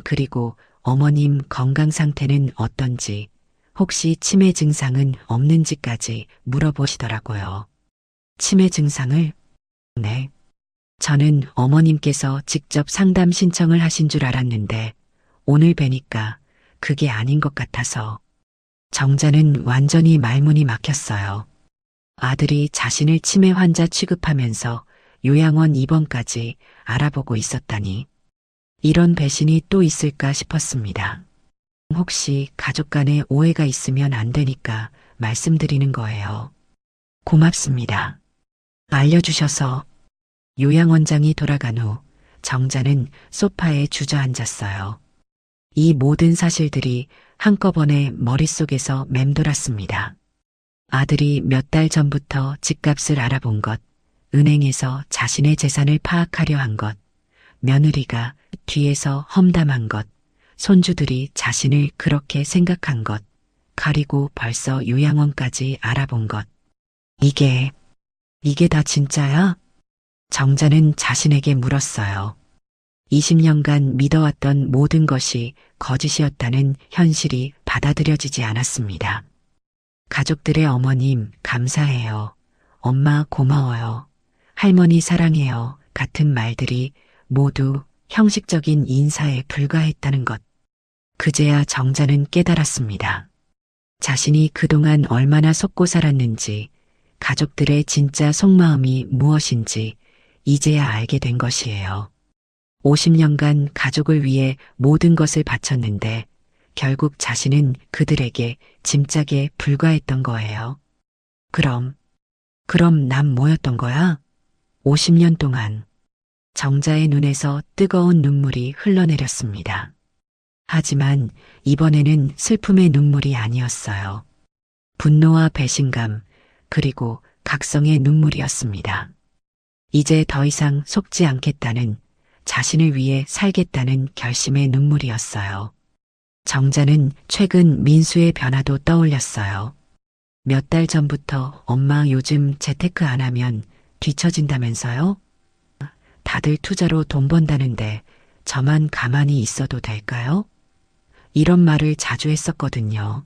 그리고 어머님 건강 상태는 어떤지, 혹시 치매 증상은 없는지까지 물어보시더라고요. 치매 증상을? 네. 저는 어머님께서 직접 상담 신청을 하신 줄 알았는데 오늘 뵈니까 그게 아닌 것 같아서. 정자는 완전히 말문이 막혔어요. 아들이 자신을 치매 환자 취급하면서 요양원 입원까지 알아보고 있었다니. 이런 배신이 또 있을까 싶었습니다. 혹시 가족 간에 오해가 있으면 안 되니까 말씀드리는 거예요. 고맙습니다. 알려주셔서. 요양원장이 돌아간 후 정자는 소파에 주저앉았어요. 이 모든 사실들이 한꺼번에 머릿속에서 맴돌았습니다. 아들이 몇 달 전부터 집값을 알아본 것, 은행에서 자신의 재산을 파악하려 한 것, 며느리가 뒤에서 험담한 것, 손주들이 자신을 그렇게 생각한 것, 그리고 벌써 요양원까지 알아본 것. 이게 다 진짜야? 정자는 자신에게 물었어요. 20년간 믿어왔던 모든 것이 거짓이었다는 현실이 받아들여지지 않았습니다. 가족들의 어머님 감사해요. 엄마 고마워요. 할머니 사랑해요. 같은 말들이 모두 형식적인 인사에 불과했다는 것. 그제야 정자는 깨달았습니다. 자신이 그동안 얼마나 속고 살았는지, 가족들의 진짜 속마음이 무엇인지 이제야 알게 된 것이에요. 50년간 가족을 위해 모든 것을 바쳤는데 결국 자신은 그들에게 짐짝에 불과했던 거예요. 그럼 난 뭐였던 거야? 50년 동안 정자의 눈에서 뜨거운 눈물이 흘러내렸습니다. 하지만 이번에는 슬픔의 눈물이 아니었어요. 분노와 배신감, 그리고 각성의 눈물이었습니다. 이제 더 이상 속지 않겠다는, 자신을 위해 살겠다는 결심의 눈물이었어요. 정자는 최근 민수의 변화도 떠올렸어요. 몇 달 전부터 엄마 요즘 재테크 안 하면 뒤처진다면서요? 다들 투자로 돈 번다는데 저만 가만히 있어도 될까요? 이런 말을 자주 했었거든요.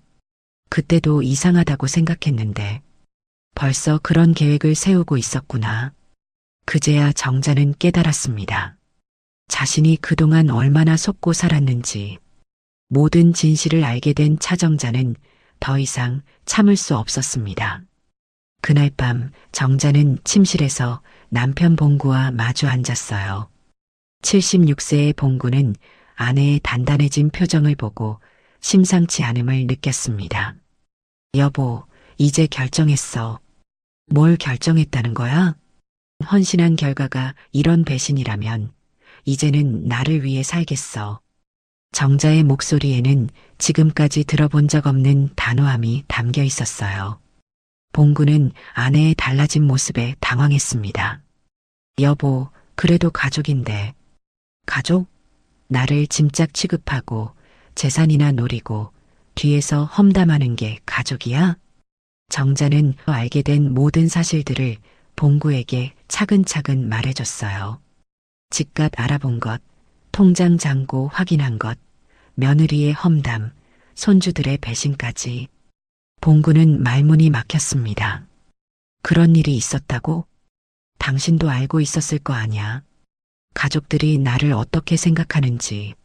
그때도 이상하다고 생각했는데 벌써 그런 계획을 세우고 있었구나. 그제야 정자는 깨달았습니다. 자신이 그동안 얼마나 속고 살았는지, 모든 진실을 알게 된 차정자는 더 이상 참을 수 없었습니다. 그날 밤 정자는 침실에서 남편 봉구와 마주 앉았어요. 76세의 봉구는 아내의 단단해진 표정을 보고 심상치 않음을 느꼈습니다. 여보, 이제 결정했어. 뭘 결정했다는 거야? 헌신한 결과가 이런 배신이라면 이제는 나를 위해 살겠어. 정자의 목소리에는 지금까지 들어본 적 없는 단호함이 담겨 있었어요. 봉구는 아내의 달라진 모습에 당황했습니다. 여보, 그래도 가족인데. 가족? 나를 짐짝 취급하고 재산이나 노리고 뒤에서 험담하는 게 가족이야? 정자는 알게 된 모든 사실들을 봉구에게 차근차근 말해줬어요. 집값 알아본 것, 통장 잔고 확인한 것, 며느리의 험담, 손주들의 배신까지. 봉구는 말문이 막혔습니다. 그런 일이 있었다고? 당신도 알고 있었을 거 아냐. 가족들이 나를 어떻게 생각하는지.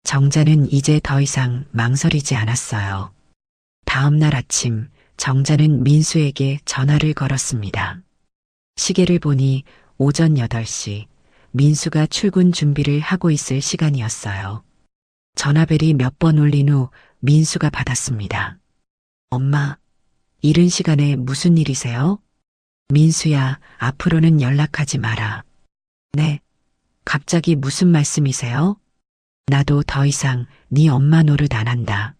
정자는 이제 더 이상 망설이지 않았어요. 다음 날 아침, 정자는 민수에게 전화를 걸었습니다. 시계를 보니 오전 8시, 민수가 출근 준비를 하고 있을 시간이었어요. 전화벨이 몇 번 울린 후 민수가 받았습니다. 엄마, 이른 시간에 무슨 일이세요? 민수야, 앞으로는 연락하지 마라. 네, 갑자기 무슨 말씀이세요? 나도 더 이상 네 엄마 노릇 안 한다.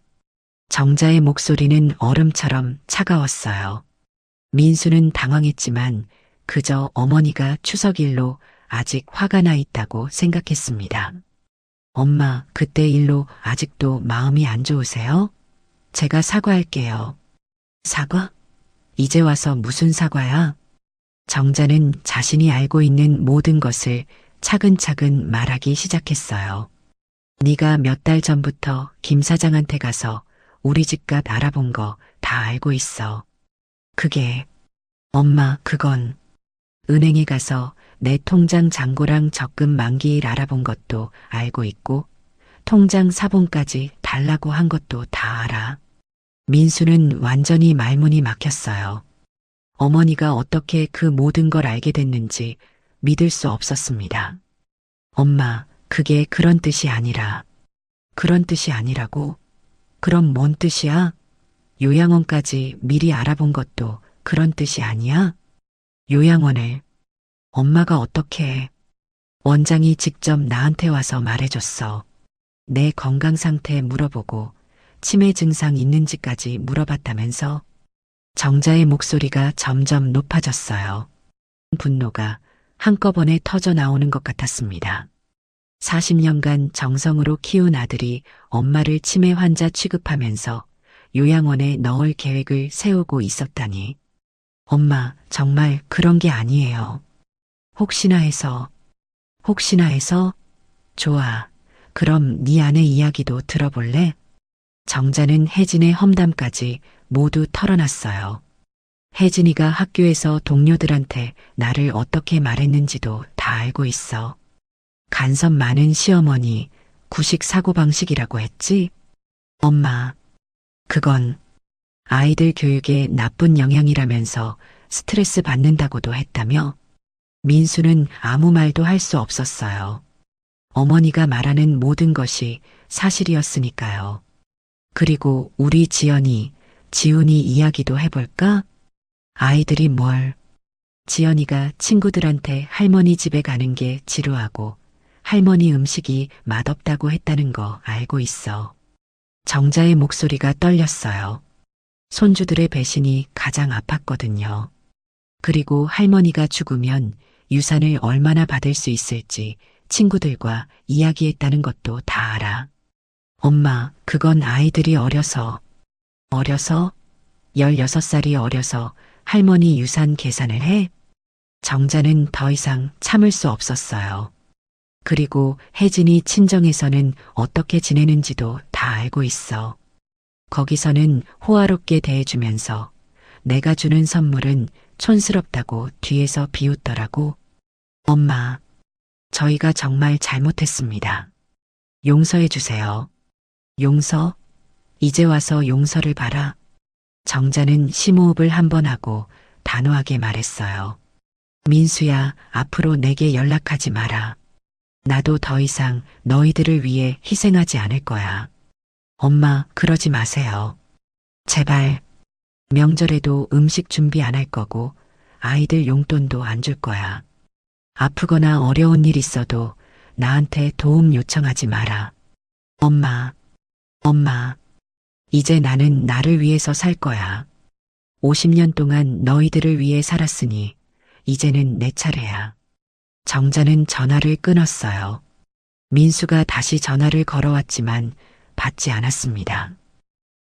정자의 목소리는 얼음처럼 차가웠어요. 민수는 당황했지만 그저 어머니가 추석일로 아직 화가 나 있다고 생각했습니다. 엄마, 그때 일로 아직도 마음이 안 좋으세요? 제가 사과할게요. 사과? 이제 와서 무슨 사과야? 정자는 자신이 알고 있는 모든 것을 차근차근 말하기 시작했어요. 네가 몇 달 전부터 김 사장한테 가서 우리 집값 알아본 거 다 알고 있어. 그게, 엄마, 그건 은행에 가서 내 통장 잔고랑 적금 만기일 알아본 것도 알고 있고 통장 사본까지 달라고 한 것도 다 알아. 민수는 완전히 말문이 막혔어요. 어머니가 어떻게 그 모든 걸 알게 됐는지 믿을 수 없었습니다. 엄마, 그게 그런 뜻이 아니라. 그런 뜻이 아니라고? 그럼 뭔 뜻이야? 요양원까지 미리 알아본 것도 그런 뜻이 아니야? 요양원을 엄마가 어떻게 해? 원장이 직접 나한테 와서 말해줬어. 내 건강 상태 물어보고 치매 증상 있는지까지 물어봤다면서? 정자의 목소리가 점점 높아졌어요. 분노가 한꺼번에 터져 나오는 것 같았습니다. 40년간 정성으로 키운 아들이 엄마를 치매 환자 취급하면서 요양원에 넣을 계획을 세우고 있었다니. 엄마, 정말 그런 게 아니에요. 혹시나 해서. 좋아. 그럼 네 아내 이야기도 들어볼래? 정자는 혜진의 험담까지 모두 털어놨어요. 혜진이가 학교에서 동료들한테 나를 어떻게 말했는지도 다 알고 있어. 간섭 많은 시어머니, 구식 사고방식이라고 했지? 엄마, 그건 아이들 교육에 나쁜 영향이라면서 스트레스 받는다고도 했다며? 민수는 아무 말도 할 수 없었어요. 어머니가 말하는 모든 것이 사실이었으니까요. 그리고 우리 지훈이 이야기도 해볼까? 아이들이 뭘? 지연이가 친구들한테 할머니 집에 가는 게 지루하고 할머니 음식이 맛없다고 했다는 거 알고 있어. 정자의 목소리가 떨렸어요. 손주들의 배신이 가장 아팠거든요. 그리고 할머니가 죽으면 유산을 얼마나 받을 수 있을지 친구들과 이야기했다는 것도 다 알아. 엄마, 그건 아이들이 어려서 16살이 어려서 할머니 유산 계산을 해? 정자는 더 이상 참을 수 없었어요. 그리고 혜진이 친정에서는 어떻게 지내는지도 다 알고 있어. 거기서는 호화롭게 대해주면서 내가 주는 선물은 촌스럽다고 뒤에서 비웃더라고. 엄마, 저희가 정말 잘못했습니다. 용서해 주세요. 용서? 이제 와서 용서를 바라. 정자는 심호흡을 한 번 하고 단호하게 말했어요. 민수야, 앞으로 내게 연락하지 마라. 나도 더 이상 너희들을 위해 희생하지 않을 거야. 엄마, 그러지 마세요. 제발. 명절에도 음식 준비 안 할 거고 아이들 용돈도 안 줄 거야. 아프거나 어려운 일 있어도 나한테 도움 요청하지 마라. 엄마, 이제 나는 나를 위해서 살 거야. 50년 동안 너희들을 위해 살았으니 이제는 내 차례야. 정자는 전화를 끊었어요. 민수가 다시 전화를 걸어왔지만 받지 않았습니다.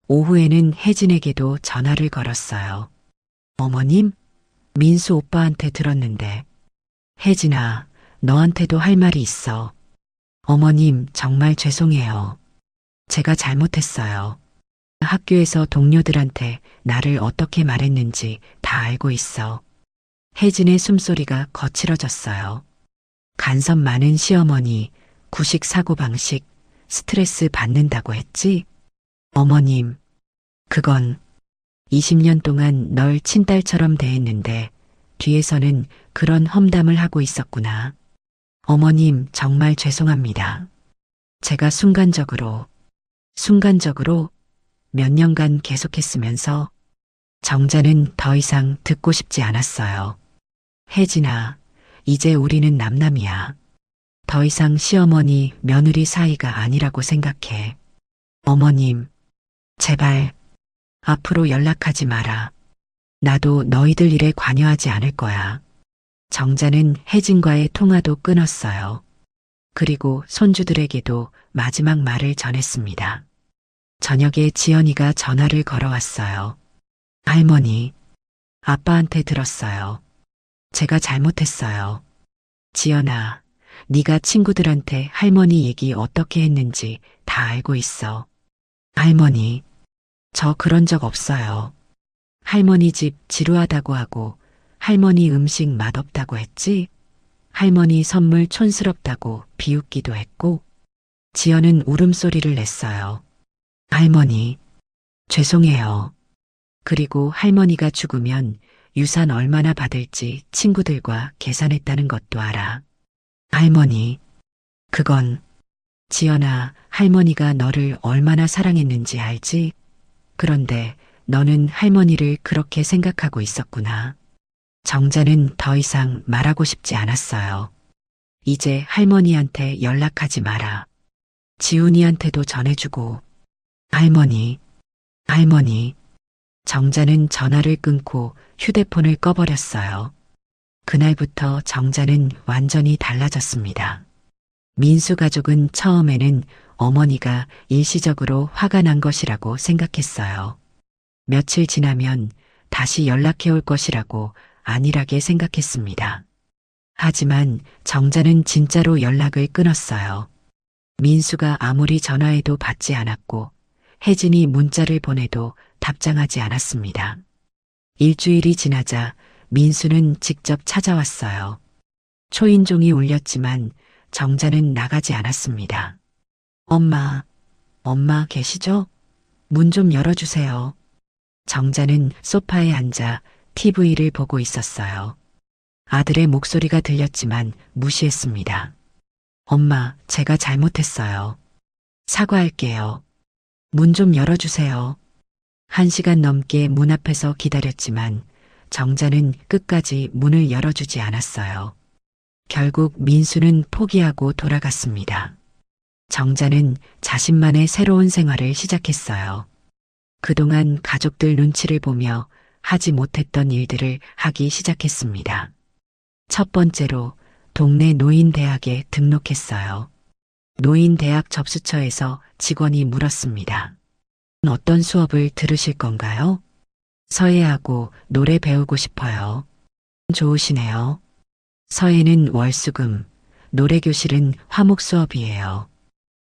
오후에는 혜진에게도 전화를 걸었어요. 어머님? 민수 오빠한테 들었는데. 혜진아, 너한테도 할 말이 있어. 어머님, 정말 죄송해요. 제가 잘못했어요. 학교에서 동료들한테 나를 어떻게 말했는지 다 알고 있어. 혜진의 숨소리가 거칠어졌어요. 간섭 많은 시어머니, 구식 사고방식, 스트레스 받는다고 했지? 어머님, 그건 20년 동안 널 친딸처럼 대했는데 뒤에서는 그런 험담을 하고 있었구나. 어머님, 정말 죄송합니다. 제가 순간적으로 몇 년간 계속했으면서 정자는 더 이상 듣고 싶지 않았어요. 혜진아, 이제 우리는 남남이야. 더 이상 시어머니, 며느리 사이가 아니라고 생각해. 어머님, 제발 앞으로 연락하지 마라. 나도 너희들 일에 관여하지 않을 거야. 정자는 혜진과의 통화도 끊었어요. 그리고 손주들에게도 마지막 말을 전했습니다. 저녁에 지연이가 전화를 걸어왔어요. 할머니, 아빠한테 들었어요. 제가 잘못했어요. 지연아, 네가 친구들한테 할머니 얘기 어떻게 했는지 다 알고 있어. 할머니, 저 그런 적 없어요. 할머니 집 지루하다고 하고 할머니 음식 맛없다고 했지? 할머니 선물 촌스럽다고 비웃기도 했고. 지연은 울음소리를 냈어요. 할머니, 죄송해요. 그리고 할머니가 죽으면 유산 얼마나 받을지 친구들과 계산했다는 것도 알아. 할머니, 그건 지연아, 할머니가 너를 얼마나 사랑했는지 알지? 그런데 너는 할머니를 그렇게 생각하고 있었구나. 정자는 더 이상 말하고 싶지 않았어요. 이제 할머니한테 연락하지 마라. 지훈이한테도 전해주고. 할머니. 정자는 전화를 끊고 휴대폰을 꺼버렸어요. 그날부터 정자는 완전히 달라졌습니다. 민수 가족은 처음에는 어머니가 일시적으로 화가 난 것이라고 생각했어요. 며칠 지나면 다시 연락해 올 것이라고 안일하게 생각했습니다. 하지만 정자는 진짜로 연락을 끊었어요. 민수가 아무리 전화해도 받지 않았고 혜진이 문자를 보내도 답장하지 않았습니다. 일주일이 지나자 민수는 직접 찾아왔어요. 초인종이 울렸지만 정자는 나가지 않았습니다. 엄마 계시죠? 문 좀 열어주세요. 정자는 소파에 앉아 TV를 보고 있었어요. 아들의 목소리가 들렸지만 무시했습니다. 엄마, 제가 잘못했어요. 사과할게요. 문 좀 열어주세요. 1시간 넘게 문 앞에서 기다렸지만 정자는 끝까지 문을 열어주지 않았어요. 결국 민수는 포기하고 돌아갔습니다. 정자는 자신만의 새로운 생활을 시작했어요. 그동안 가족들 눈치를 보며 하지 못했던 일들을 하기 시작했습니다. 첫 번째로 동네 노인대학에 등록했어요. 노인대학 접수처에서 직원이 물었습니다. 어떤 수업을 들으실 건가요? 서예하고 노래 배우고 싶어요. 좋으시네요. 서예는 월수금, 노래교실은 화목 수업이에요.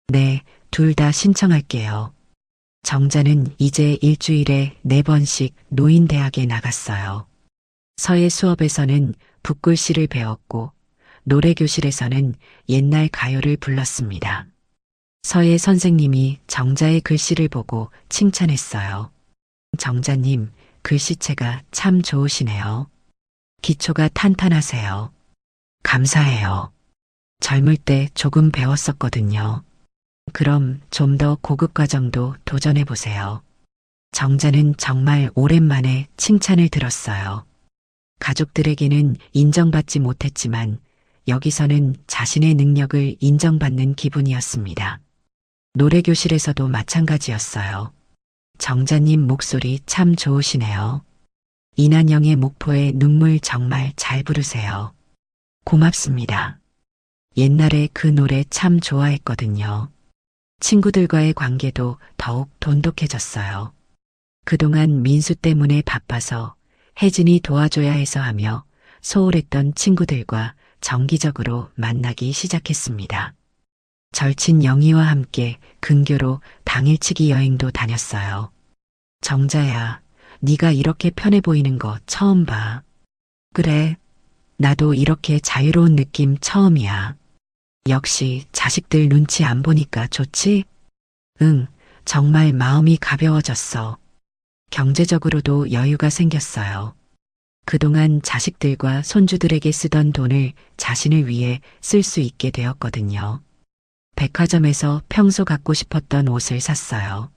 네, 둘 다 신청할게요. 정자는 이제 일주일에 4번씩 노인대학에 나갔어요. 서예 수업에서는 붓글씨를 배웠고 노래교실에서는 옛날 가요를 불렀습니다. 서예 선생님이 정자의 글씨를 보고 칭찬했어요. 정자님, 글씨체가 참 좋으시네요. 기초가 탄탄하세요. 감사해요. 젊을 때 조금 배웠었거든요. 그럼 좀 더 고급 과정도 도전해 보세요. 정자는 정말 오랜만에 칭찬을 들었어요. 가족들에게는 인정받지 못했지만 여기서는 자신의 능력을 인정받는 기분이었습니다. 노래교실에서도 마찬가지였어요. 정자님 목소리 참 좋으시네요. 이난영의 목포의 눈물 정말 잘 부르세요. 고맙습니다. 옛날에 그 노래 참 좋아했거든요. 친구들과의 관계도 더욱 돈독해졌어요. 그동안 민수 때문에 바빠서 혜진이 도와줘야 해서 하며 소홀했던 친구들과 정기적으로 만나기 시작했습니다. 절친 영희와 함께 근교로 당일치기 여행도 다녔어요. 정자야, 네가 이렇게 편해 보이는 거 처음 봐. 그래, 나도 이렇게 자유로운 느낌 처음이야. 역시 자식들 눈치 안 보니까 좋지? 응, 정말 마음이 가벼워졌어. 경제적으로도 여유가 생겼어요. 그동안 자식들과 손주들에게 쓰던 돈을 자신을 위해 쓸 수 있게 되었거든요. 백화점에서 평소 갖고 싶었던 옷을 샀어요.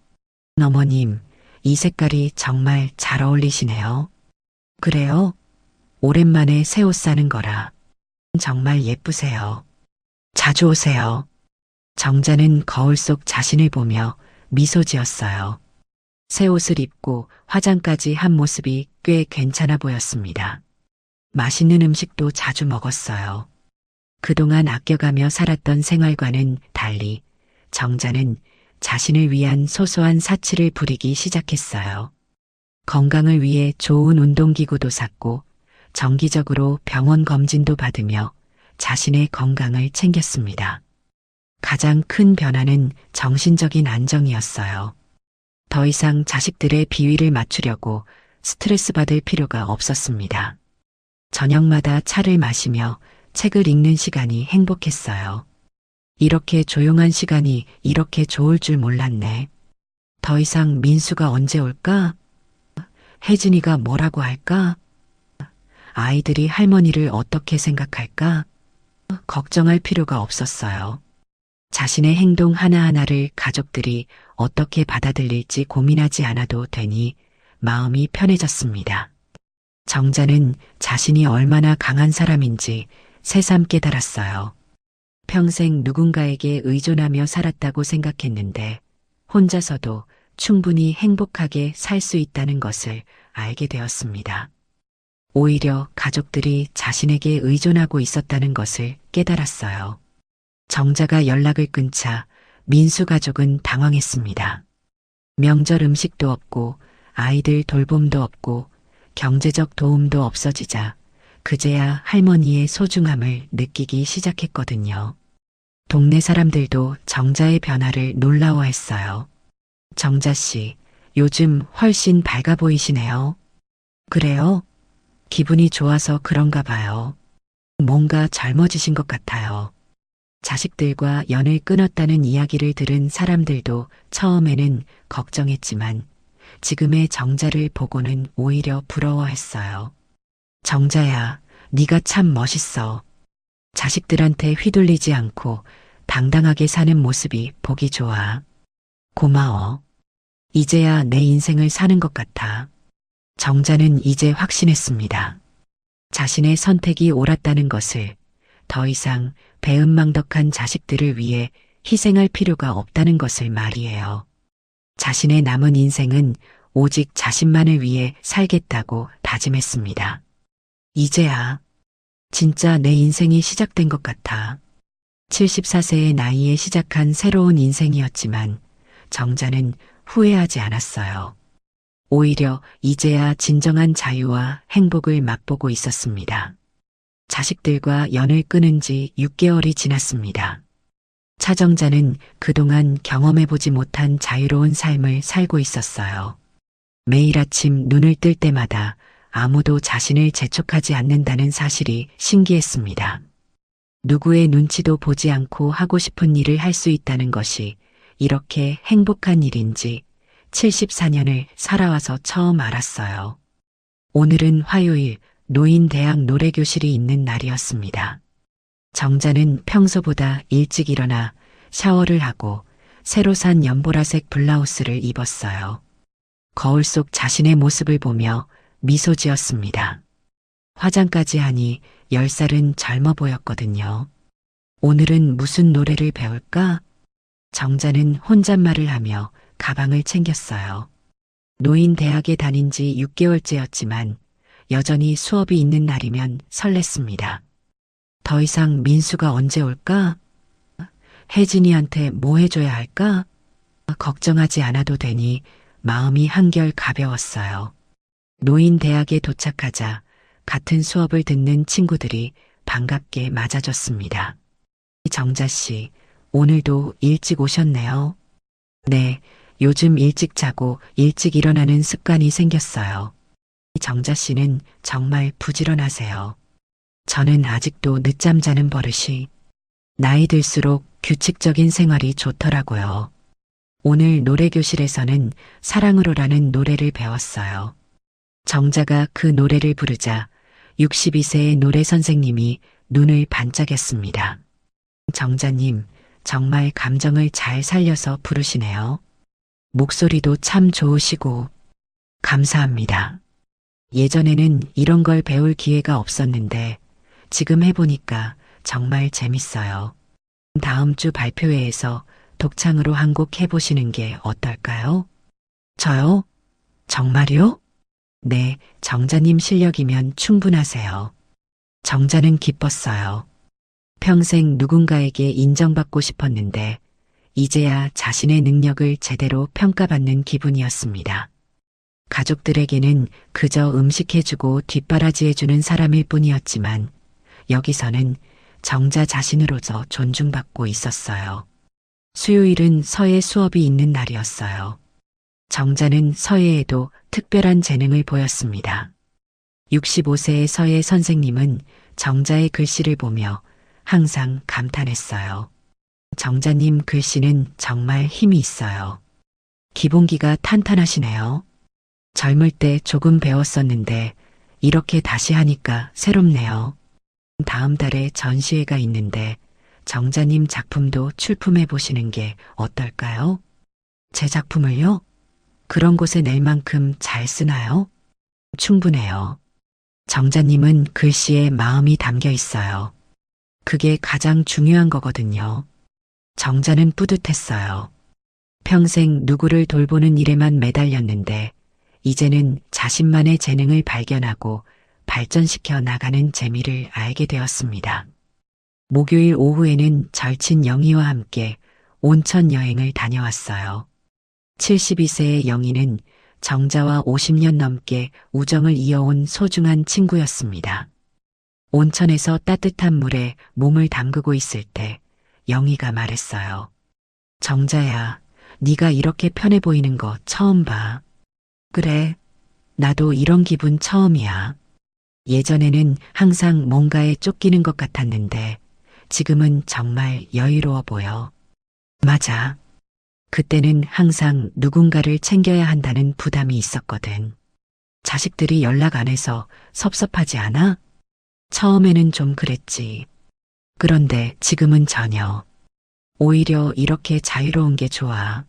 어머님, 이 색깔이 정말 잘 어울리시네요. 그래요? 오랜만에 새 옷 사는 거라. 정말 예쁘세요. 자주 오세요. 정자는 거울 속 자신을 보며 미소 지었어요. 새 옷을 입고 화장까지 한 모습이 꽤 괜찮아 보였습니다. 맛있는 음식도 자주 먹었어요. 그동안 아껴가며 살았던 생활과는 달리 정자는 자신을 위한 소소한 사치를 부리기 시작했어요. 건강을 위해 좋은 운동기구도 샀고 정기적으로 병원 검진도 받으며 자신의 건강을 챙겼습니다. 가장 큰 변화는 정신적인 안정이었어요. 더 이상 자식들의 비위를 맞추려고 스트레스 받을 필요가 없었습니다. 저녁마다 차를 마시며 책을 읽는 시간이 행복했어요. 이렇게 조용한 시간이 이렇게 좋을 줄 몰랐네. 더 이상 민수가 언제 올까? 혜진이가 뭐라고 할까? 아이들이 할머니를 어떻게 생각할까? 걱정할 필요가 없었어요. 자신의 행동 하나하나를 가족들이 어떻게 받아들일지 고민하지 않아도 되니 마음이 편해졌습니다. 정자는 자신이 얼마나 강한 사람인지 새삼 깨달았어요. 평생 누군가에게 의존하며 살았다고 생각했는데 혼자서도 충분히 행복하게 살 수 있다는 것을 알게 되었습니다. 오히려 가족들이 자신에게 의존하고 있었다는 것을 깨달았어요. 정자가 연락을 끊자 민수 가족은 당황했습니다. 명절 음식도 없고 아이들 돌봄도 없고 경제적 도움도 없어지자 그제야 할머니의 소중함을 느끼기 시작했거든요. 동네 사람들도 정자의 변화를 놀라워했어요. 정자 씨, 요즘 훨씬 밝아 보이시네요. 그래요? 기분이 좋아서 그런가 봐요. 뭔가 젊어지신 것 같아요. 자식들과 연을 끊었다는 이야기를 들은 사람들도 처음에는 걱정했지만 지금의 정자를 보고는 오히려 부러워했어요. 정자야, 네가 참 멋있어. 자식들한테 휘둘리지 않고 당당하게 사는 모습이 보기 좋아. 고마워. 이제야 내 인생을 사는 것 같아. 정자는 이제 확신했습니다. 자신의 선택이 옳았다는 것을, 더 이상 배은망덕한 자식들을 위해 희생할 필요가 없다는 것을 말이에요. 자신의 남은 인생은 오직 자신만을 위해 살겠다고 다짐했습니다. 이제야 진짜 내 인생이 시작된 것 같아. 74세의 나이에 시작한 새로운 인생이었지만 정자는 후회하지 않았어요. 오히려 이제야 진정한 자유와 행복을 맛보고 있었습니다. 자식들과 연을 끊은 지 6개월이 지났습니다. 차정자는 그동안 경험해보지 못한 자유로운 삶을 살고 있었어요. 매일 아침 눈을 뜰 때마다 아무도 자신을 재촉하지 않는다는 사실이 신기했습니다. 누구의 눈치도 보지 않고 하고 싶은 일을 할 수 있다는 것이 이렇게 행복한 일인지 74년을 살아와서 처음 알았어요. 오늘은 화요일 노인대학 노래교실이 있는 날이었습니다. 정자는 평소보다 일찍 일어나 샤워를 하고 새로 산 연보라색 블라우스를 입었어요. 거울 속 자신의 모습을 보며 미소 지었습니다. 화장까지 하니 10살은 젊어 보였거든요. 오늘은 무슨 노래를 배울까? 정자는 혼잣말을 하며 가방을 챙겼어요. 노인대학에 다닌 지 6개월째였지만 여전히 수업이 있는 날이면 설렜습니다. 더 이상 민수가 언제 올까? 혜진이한테 뭐 해줘야 할까? 걱정하지 않아도 되니 마음이 한결 가벼웠어요. 노인대학에 도착하자 같은 수업을 듣는 친구들이 반갑게 맞아줬습니다. 정자 씨, 오늘도 일찍 오셨네요. 네, 요즘 일찍 자고 일찍 일어나는 습관이 생겼어요. 정자 씨는 정말 부지런하세요. 저는 아직도 늦잠 자는 버릇이. 나이 들수록 규칙적인 생활이 좋더라고요. 오늘 노래교실에서는 사랑으로라는 노래를 배웠어요. 정자가 그 노래를 부르자 62세의 노래 선생님이 눈을 반짝였습니다. 정자님, 정말 감정을 잘 살려서 부르시네요. 목소리도 참 좋으시고. 감사합니다. 예전에는 이런 걸 배울 기회가 없었는데 지금 해보니까 정말 재밌어요. 다음 주 발표회에서 독창으로 한 곡 해보시는 게 어떨까요? 저요? 정말요? 네, 정자님 실력이면 충분하세요. 정자는 기뻤어요. 평생 누군가에게 인정받고 싶었는데 이제야 자신의 능력을 제대로 평가받는 기분이었습니다. 가족들에게는 그저 음식해주고 뒷바라지해주는 사람일 뿐이었지만 여기서는 정자 자신으로서 존중받고 있었어요. 수요일은 서예 수업이 있는 날이었어요. 정자는 서예에도 특별한 재능을 보였습니다. 65세의 서예 선생님은 정자의 글씨를 보며 항상 감탄했어요. 정자님 글씨는 정말 힘이 있어요. 기본기가 탄탄하시네요. 젊을 때 조금 배웠었는데 이렇게 다시 하니까 새롭네요. 다음 달에 전시회가 있는데 정자님 작품도 출품해 보시는 게 어떨까요? 제 작품을요? 그런 곳에 낼 만큼 잘 쓰나요? 충분해요. 정자님은 글씨에 마음이 담겨 있어요. 그게 가장 중요한 거거든요. 정자는 뿌듯했어요. 평생 누구를 돌보는 일에만 매달렸는데 이제는 자신만의 재능을 발견하고 발전시켜 나가는 재미를 알게 되었습니다. 목요일 오후에는 절친 영희와 함께 온천 여행을 다녀왔어요. 72세의 영희는 정자와 50년 넘게 우정을 이어온 소중한 친구였습니다. 온천에서 따뜻한 물에 몸을 담그고 있을 때 영희가 말했어요. 정자야, 네가 이렇게 편해 보이는 거 처음 봐. 그래, 나도 이런 기분 처음이야. 예전에는 항상 뭔가에 쫓기는 것 같았는데 지금은 정말 여유로워 보여. 맞아. 그때는 항상 누군가를 챙겨야 한다는 부담이 있었거든. 자식들이 연락 안 해서 섭섭하지 않아? 처음에는 좀 그랬지. 그런데 지금은 전혀. 오히려 이렇게 자유로운 게 좋아.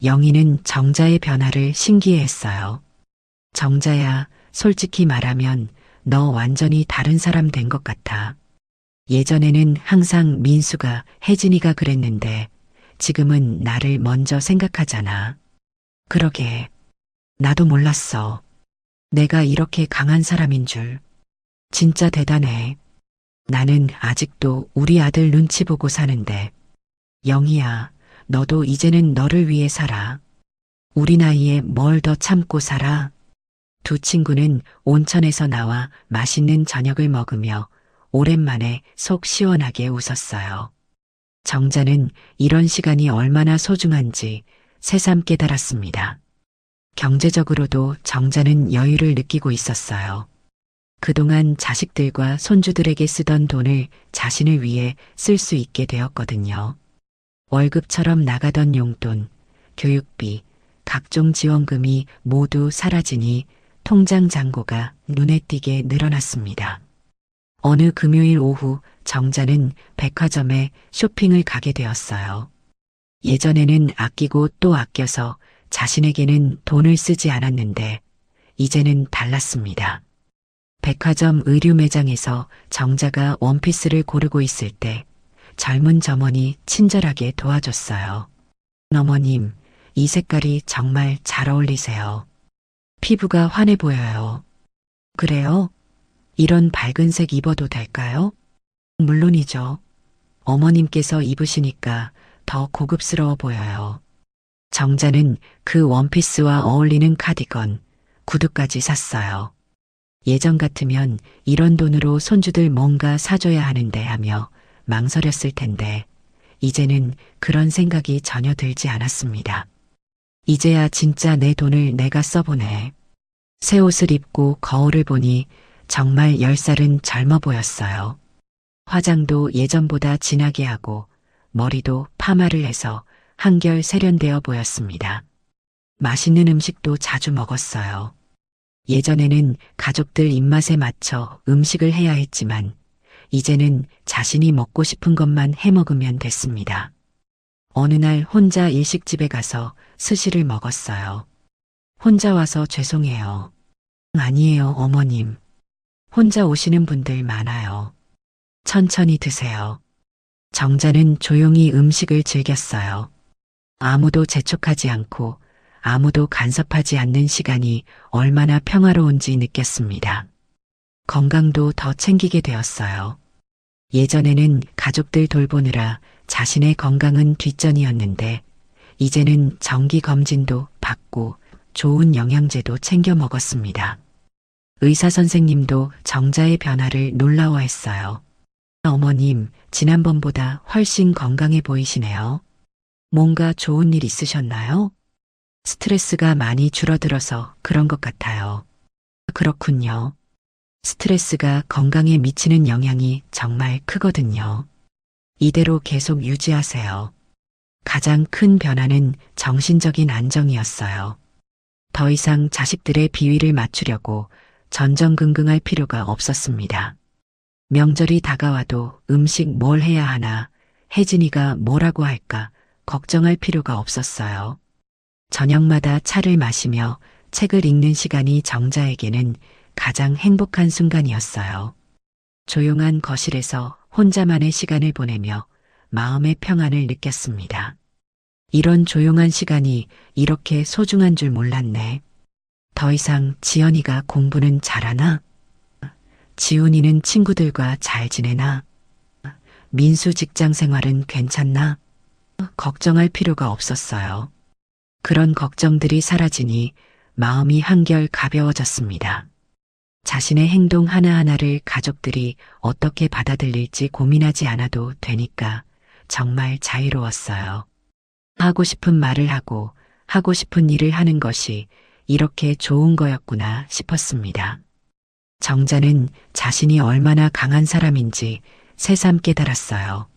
영희는 정자의 변화를 신기해했어요. 정자야, 솔직히 말하면 너 완전히 다른 사람 된 것 같아. 예전에는 항상 민수가, 혜진이가 그랬는데 지금은 나를 먼저 생각하잖아. 그러게. 나도 몰랐어. 내가 이렇게 강한 사람인 줄. 진짜 대단해. 나는 아직도 우리 아들 눈치 보고 사는데. 영희야, 너도 이제는 너를 위해 살아. 우리 나이에 뭘 더 참고 살아? 두 친구는 온천에서 나와 맛있는 저녁을 먹으며 오랜만에 속 시원하게 웃었어요. 정자는 이런 시간이 얼마나 소중한지 새삼 깨달았습니다. 경제적으로도 정자는 여유를 느끼고 있었어요. 그동안 자식들과 손주들에게 쓰던 돈을 자신을 위해 쓸 수 있게 되었거든요. 월급처럼 나가던 용돈, 교육비, 각종 지원금이 모두 사라지니 통장 잔고가 눈에 띄게 늘어났습니다. 어느 금요일 오후 정자는 백화점에 쇼핑을 가게 되었어요. 예전에는 아끼고 또 아껴서 자신에게는 돈을 쓰지 않았는데 이제는 달랐습니다. 백화점 의류 매장에서 정자가 원피스를 고르고 있을 때 젊은 점원이 친절하게 도와줬어요. 어머님, 이 색깔이 정말 잘 어울리세요. 피부가 환해 보여요. 그래요? 이런 밝은 색 입어도 될까요? 물론이죠. 어머님께서 입으시니까 더 고급스러워 보여요. 정자는 그 원피스와 어울리는 카디건, 구두까지 샀어요. 예전 같으면 이런 돈으로 손주들 뭔가 사줘야 하는데 하며 망설였을 텐데 이제는 그런 생각이 전혀 들지 않았습니다. 이제야 진짜 내 돈을 내가 써보네. 새 옷을 입고 거울을 보니 정말 10살은 젊어 보였어요. 화장도 예전보다 진하게 하고 머리도 파마를 해서 한결 세련되어 보였습니다. 맛있는 음식도 자주 먹었어요. 예전에는 가족들 입맛에 맞춰 음식을 해야 했지만 이제는 자신이 먹고 싶은 것만 해 먹으면 됐습니다. 어느 날 혼자 일식집에 가서 스시를 먹었어요. 혼자 와서 죄송해요. 아니에요, 어머님. 혼자 오시는 분들 많아요. 천천히 드세요. 정자는 조용히 음식을 즐겼어요. 아무도 재촉하지 않고 아무도 간섭하지 않는 시간이 얼마나 평화로운지 느꼈습니다. 건강도 더 챙기게 되었어요. 예전에는 가족들 돌보느라 자신의 건강은 뒷전이었는데 이제는 정기 검진도 받고 좋은 영양제도 챙겨 먹었습니다. 의사 선생님도 정자의 변화를 놀라워했어요. 어머님, 지난번보다 훨씬 건강해 보이시네요. 뭔가 좋은 일 있으셨나요? 스트레스가 많이 줄어들어서 그런 것 같아요. 그렇군요. 스트레스가 건강에 미치는 영향이 정말 크거든요. 이대로 계속 유지하세요. 가장 큰 변화는 정신적인 안정이었어요. 더 이상 자식들의 비위를 맞추려고 전전긍긍할 필요가 없었습니다. 명절이 다가와도 음식 뭘 해야 하나, 혜진이가 뭐라고 할까 걱정할 필요가 없었어요. 저녁마다 차를 마시며 책을 읽는 시간이 정자에게는 가장 행복한 순간이었어요. 조용한 거실에서 혼자만의 시간을 보내며 마음의 평안을 느꼈습니다. 이런 조용한 시간이 이렇게 소중한 줄 몰랐네. 더 이상 지연이가 공부는 잘하나? 지훈이는 친구들과 잘 지내나? 민수 직장 생활은 괜찮나? 걱정할 필요가 없었어요. 그런 걱정들이 사라지니 마음이 한결 가벼워졌습니다. 자신의 행동 하나하나를 가족들이 어떻게 받아들일지 고민하지 않아도 되니까 정말 자유로웠어요. 하고 싶은 말을 하고 하고 싶은 일을 하는 것이 이렇게 좋은 거였구나 싶었습니다. 정자는 자신이 얼마나 강한 사람인지 새삼 깨달았어요.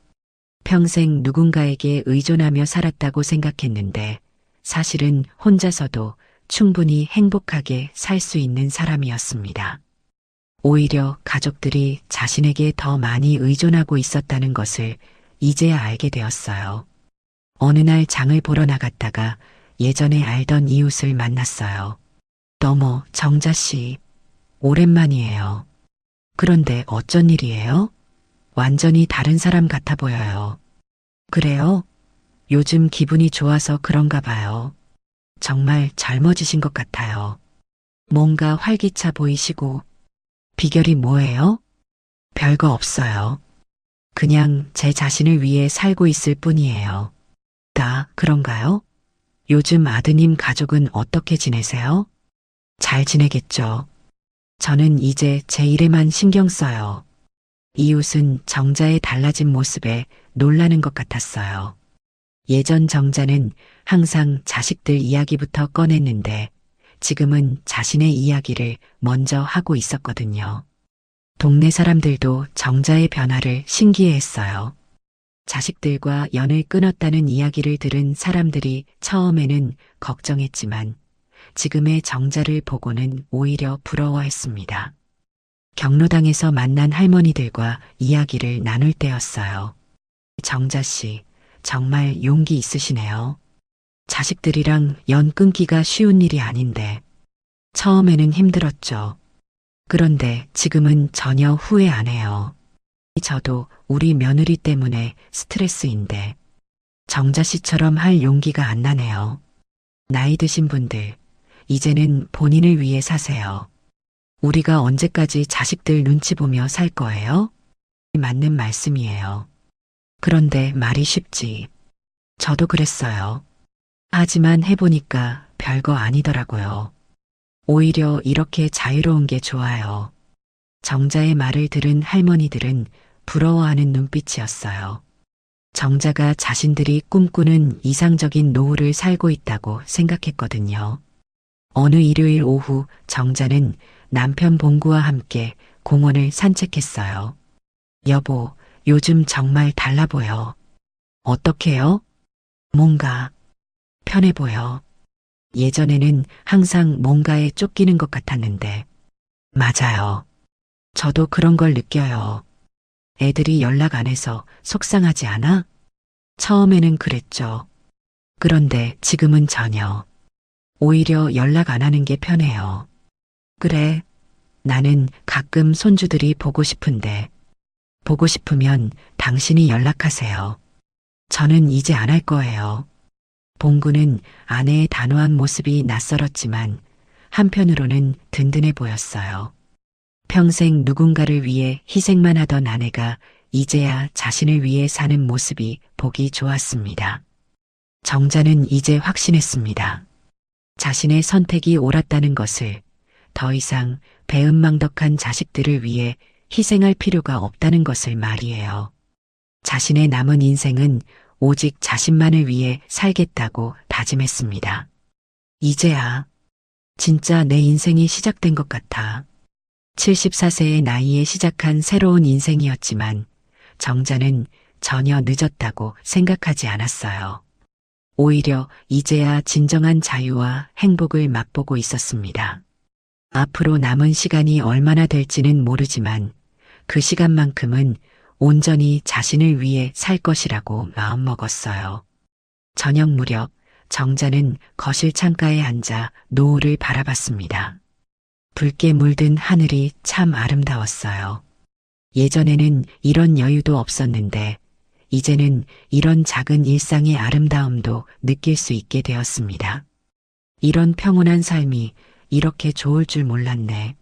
평생 누군가에게 의존하며 살았다고 생각했는데 사실은 혼자서도 충분히 행복하게 살 수 있는 사람이었습니다. 오히려 가족들이 자신에게 더 많이 의존하고 있었다는 것을 이제야 알게 되었어요. 어느 날 장을 보러 나갔다가 예전에 알던 이웃을 만났어요. 어머, 정자씨, 오랜만이에요. 그런데 어쩐 일이에요? 완전히 다른 사람 같아 보여요. 그래요? 요즘 기분이 좋아서 그런가 봐요. 정말 젊어지신 것 같아요. 뭔가 활기차 보이시고. 비결이 뭐예요? 별거 없어요. 그냥 제 자신을 위해 살고 있을 뿐이에요. 다 그런가요? 요즘 아드님 가족은 어떻게 지내세요? 잘 지내겠죠. 저는 이제 제 일에만 신경 써요. 이웃은 정자의 달라진 모습에 놀라는 것 같았어요. 예전 정자는 항상 자식들 이야기부터 꺼냈는데 지금은 자신의 이야기를 먼저 하고 있었거든요. 동네 사람들도 정자의 변화를 신기해했어요. 자식들과 연을 끊었다는 이야기를 들은 사람들이 처음에는 걱정했지만 지금의 정자를 보고는 오히려 부러워했습니다. 경로당에서 만난 할머니들과 이야기를 나눌 때였어요. 정자씨, 정말 용기 있으시네요. 자식들이랑 연 끊기가 쉬운 일이 아닌데 처음에는 힘들었죠. 그런데 지금은 전혀 후회 안 해요. 저도 우리 며느리 때문에 스트레스인데 정자씨처럼 할 용기가 안 나네요. 나이 드신 분들, 이제는 본인을 위해 사세요. 우리가 언제까지 자식들 눈치 보며 살 거예요? 맞는 말씀이에요. 그런데 말이 쉽지. 저도 그랬어요. 하지만 해보니까 별거 아니더라고요. 오히려 이렇게 자유로운 게 좋아요. 정자의 말을 들은 할머니들은 부러워하는 눈빛이었어요. 정자가 자신들이 꿈꾸는 이상적인 노후를 살고 있다고 생각했거든요. 어느 일요일 오후 정자는 남편 봉구와 함께 공원을 산책했어요. 여보, 요즘 정말 달라 보여. 어떻게요? 뭔가 편해 보여. 예전에는 항상 뭔가에 쫓기는 것 같았는데. 맞아요. 저도 그런 걸 느껴요. 애들이 연락 안 해서 속상하지 않아? 처음에는 그랬죠. 그런데 지금은 전혀. 오히려 연락 안 하는 게 편해요. 그래, 나는 가끔 손주들이 보고 싶은데. 보고 싶으면 당신이 연락하세요. 저는 이제 안 할 거예요. 봉구는 아내의 단호한 모습이 낯설었지만 한편으로는 든든해 보였어요. 평생 누군가를 위해 희생만 하던 아내가 이제야 자신을 위해 사는 모습이 보기 좋았습니다. 정자는 이제 확신했습니다. 자신의 선택이 옳았다는 것을, 더 이상 배은망덕한 자식들을 위해 희생할 필요가 없다는 것을 말이에요. 자신의 남은 인생은 오직 자신만을 위해 살겠다고 다짐했습니다. 이제야 진짜 내 인생이 시작된 것 같아. 74세의 나이에 시작한 새로운 인생이었지만 정자는 전혀 늦었다고 생각하지 않았어요. 오히려 이제야 진정한 자유와 행복을 맛보고 있었습니다. 앞으로 남은 시간이 얼마나 될지는 모르지만 그 시간만큼은 온전히 자신을 위해 살 것이라고 마음먹었어요. 저녁 무렵 정자는 거실 창가에 앉아 노을을 바라봤습니다. 붉게 물든 하늘이 참 아름다웠어요. 예전에는 이런 여유도 없었는데 이제는 이런 작은 일상의 아름다움도 느낄 수 있게 되었습니다. 이런 평온한 삶이 이렇게 좋을 줄 몰랐네.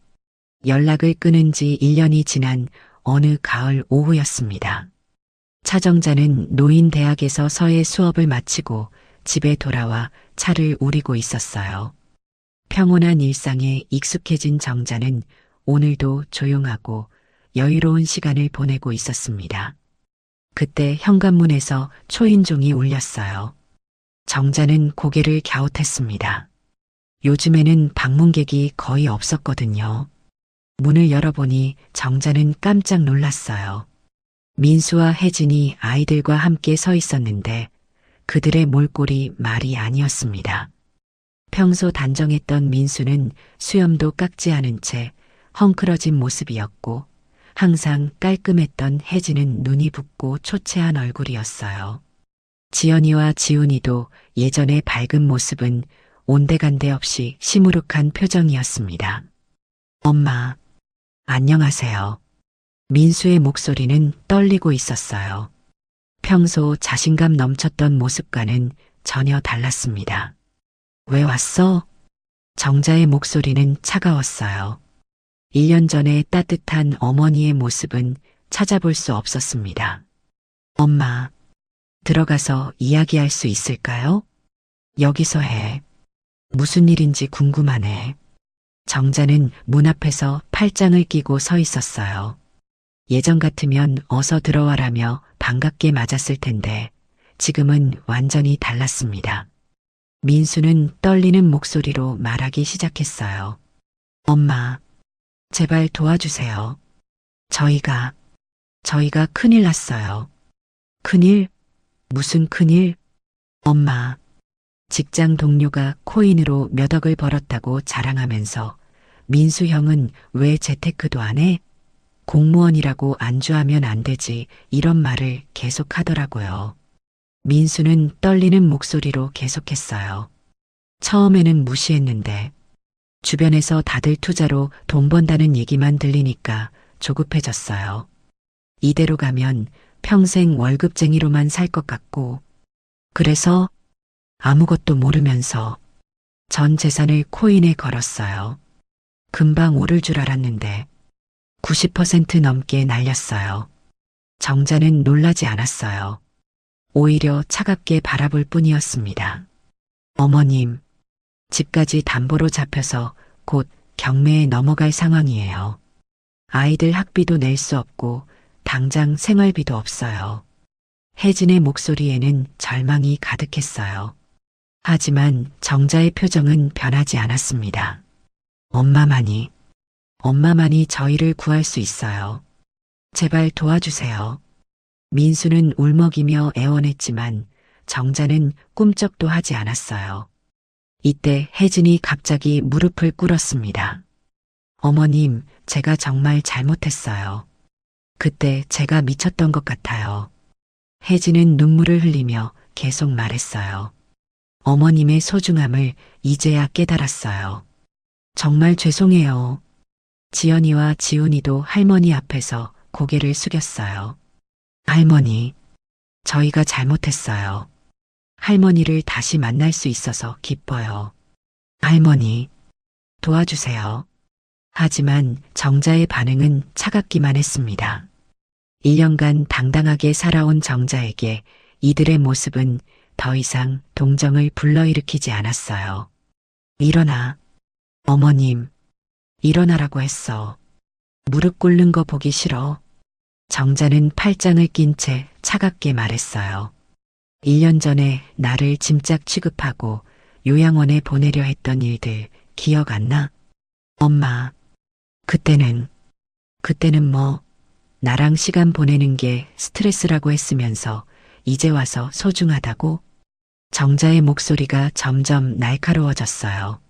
연락을 끊은 지 1년이 지난 어느 가을 오후였습니다. 차정자는 노인대학에서 서예 수업을 마치고 집에 돌아와 차를 우리고 있었어요. 평온한 일상에 익숙해진 정자는 오늘도 조용하고 여유로운 시간을 보내고 있었습니다. 그때 현관문에서 초인종이 울렸어요. 정자는 고개를 갸웃했습니다. 요즘에는 방문객이 거의 없었거든요. 문을 열어보니 정자는 깜짝 놀랐어요. 민수와 혜진이 아이들과 함께 서 있었는데 그들의 몰골이 말이 아니었습니다. 평소 단정했던 민수는 수염도 깎지 않은 채 헝클어진 모습이었고 항상 깔끔했던 혜진은 눈이 붓고 초췌한 얼굴이었어요. 지연이와 지훈이도 예전의 밝은 모습은 온데간데 없이 시무룩한 표정이었습니다. 엄마, 안녕하세요. 민수의 목소리는 떨리고 있었어요. 평소 자신감 넘쳤던 모습과는 전혀 달랐습니다. 왜 왔어? 정자의 목소리는 차가웠어요. 1년 전의 따뜻한 어머니의 모습은 찾아볼 수 없었습니다. 엄마, 들어가서 이야기할 수 있을까요? 여기서 해. 무슨 일인지 궁금하네. 정자는 문 앞에서 팔짱을 끼고 서 있었어요. 예전 같으면 어서 들어와라며 반갑게 맞았을 텐데 지금은 완전히 달랐습니다. 민수는 떨리는 목소리로 말하기 시작했어요. 엄마, 제발 도와주세요. 저희가 큰일 났어요. 큰일? 무슨 큰일? 엄마, 직장 동료가 코인으로 몇 억을 벌었다고 자랑하면서 민수 형은 왜 재테크도 안 해? 공무원이라고 안주하면 안 되지 이런 말을 계속 하더라고요. 민수는 떨리는 목소리로 계속했어요. 처음에는 무시했는데 주변에서 다들 투자로 돈 번다는 얘기만 들리니까 조급해졌어요. 이대로 가면 평생 월급쟁이로만 살 것 같고 그래서 아무것도 모르면서 전 재산을 코인에 걸었어요. 금방 오를 줄 알았는데 90% 넘게 날렸어요. 정자는 놀라지 않았어요. 오히려 차갑게 바라볼 뿐이었습니다. 어머님, 집까지 담보로 잡혀서 곧 경매에 넘어갈 상황이에요. 아이들 학비도 낼 수 없고 당장 생활비도 없어요. 혜진의 목소리에는 절망이 가득했어요. 하지만 정자의 표정은 변하지 않았습니다. 엄마만이 저희를 구할 수 있어요. 제발 도와주세요. 민수는 울먹이며 애원했지만 정자는 꿈쩍도 하지 않았어요. 이때 혜진이 갑자기 무릎을 꿇었습니다. 어머님, 제가 정말 잘못했어요. 그때 제가 미쳤던 것 같아요. 혜진은 눈물을 흘리며 계속 말했어요. 어머님의 소중함을 이제야 깨달았어요. 정말 죄송해요. 지연이와 지훈이도 할머니 앞에서 고개를 숙였어요. 할머니, 저희가 잘못했어요. 할머니를 다시 만날 수 있어서 기뻐요. 할머니, 도와주세요. 하지만 정자의 반응은 차갑기만 했습니다. 1년간 당당하게 살아온 정자에게 이들의 모습은 더 이상 동정을 불러일으키지 않았어요. 일어나. 어머님, 일어나라고 했어. 무릎 꿇는 거 보기 싫어. 정자는 팔짱을 낀 채 차갑게 말했어요. 1년 전에 나를 짐짝 취급하고 요양원에 보내려 했던 일들 기억 안 나? 엄마, 그때는 뭐 나랑 시간 보내는 게 스트레스라고 했으면서 이제 와서 소중하다고? 정자의 목소리가 점점 날카로워졌어요.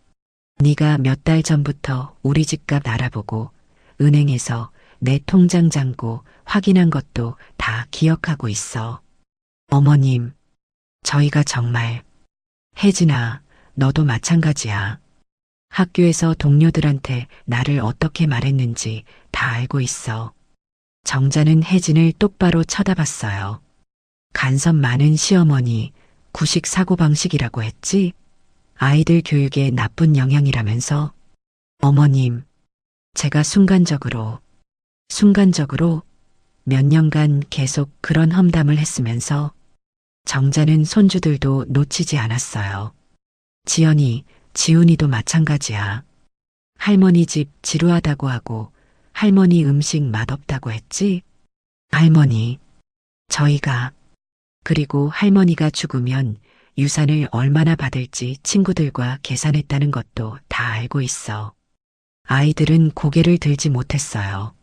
네가 몇 달 전부터 우리 집값 알아보고 은행에서 내 통장 잔고 확인한 것도 다 기억하고 있어. 어머님, 저희가 정말. 혜진아, 너도 마찬가지야. 학교에서 동료들한테 나를 어떻게 말했는지 다 알고 있어. 정자는 혜진을 똑바로 쳐다봤어요. 간섭 많은 시어머니, 구식 사고방식이라고 했지? 아이들 교육에 나쁜 영향이라면서? 어머님, 제가 순간적으로 몇 년간 계속 그런 험담을 했으면서 정자는 손주들도 놓치지 않았어요. 지연이, 지훈이도 마찬가지야. 할머니 집 지루하다고 하고 할머니 음식 맛없다고 했지? 할머니, 저희가 그리고 할머니가 죽으면 유산을 얼마나 받을지 친구들과 계산했다는 것도 다 알고 있어. 아이들은 고개를 들지 못했어요.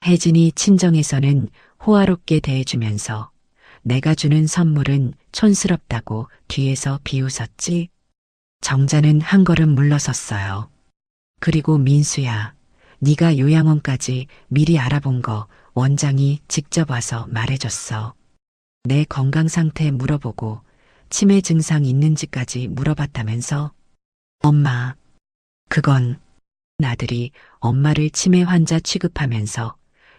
혜진이 친정에서는 호화롭게 대해주면서 내가 주는 선물은 촌스럽다고 뒤에서 비웃었지. 정자는 한 걸음 물러섰어요. 그리고 민수야, 네가 요양원까지 미리 알아본 거 원장이 직접 와서 말해줬어. 내 건강 상태 물어보고 치매 증상 있는지까지 물어봤다면서? 엄마, 그건 아들이 엄마를 치매 환자 취급하면서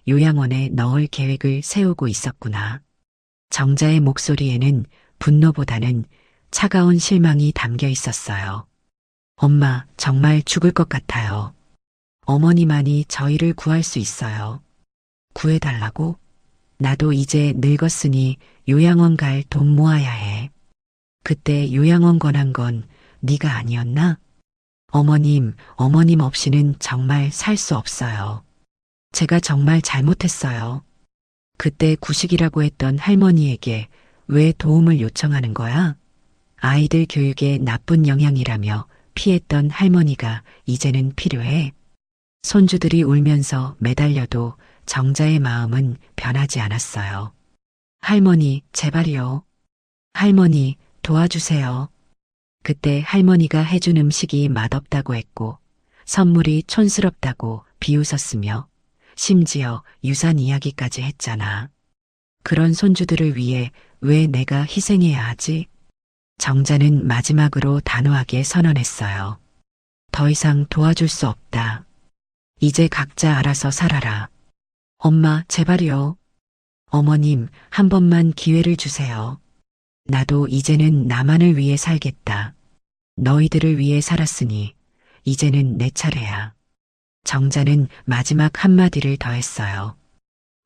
요양원에 넣을 계획을 세우고 있었구나. 정자의 목소리에는 분노보다는 차가운 실망이 담겨 있었어요. 엄마, 정말 죽을 것 같아요. 어머니만이 저희를 구할 수 있어요. 구해달라고? 나도 이제 늙었으니 요양원 갈 돈 모아야 해. 그때 요양원 권한 건 네가 아니었나? 어머님 없이는 정말 살 수 없어요. 제가 정말 잘못했어요. 그때 구식이라고 했던 할머니에게 왜 도움을 요청하는 거야? 아이들 교육에 나쁜 영향이라며 피했던 할머니가 이제는 필요해. 손주들이 울면서 매달려도 정자의 마음은 변하지 않았어요. 할머니, 제발이요. 할머니, 도와주세요. 그때 할머니가 해준 음식이 맛없다고 했고 선물이 촌스럽다고 비웃었으며 심지어 유산 이야기까지 했잖아. 그런 손주들을 위해 왜 내가 희생해야 하지? 정자는 마지막으로 단호하게 선언했어요. 더 이상 도와줄 수 없다. 이제 각자 알아서 살아라. 엄마, 제발이요. 어머님, 한 번만 기회를 주세요. 나도 이제는 나만을 위해 살겠다. 너희들을 위해 살았으니 이제는 내 차례야. 정자는 마지막 한마디를 더했어요.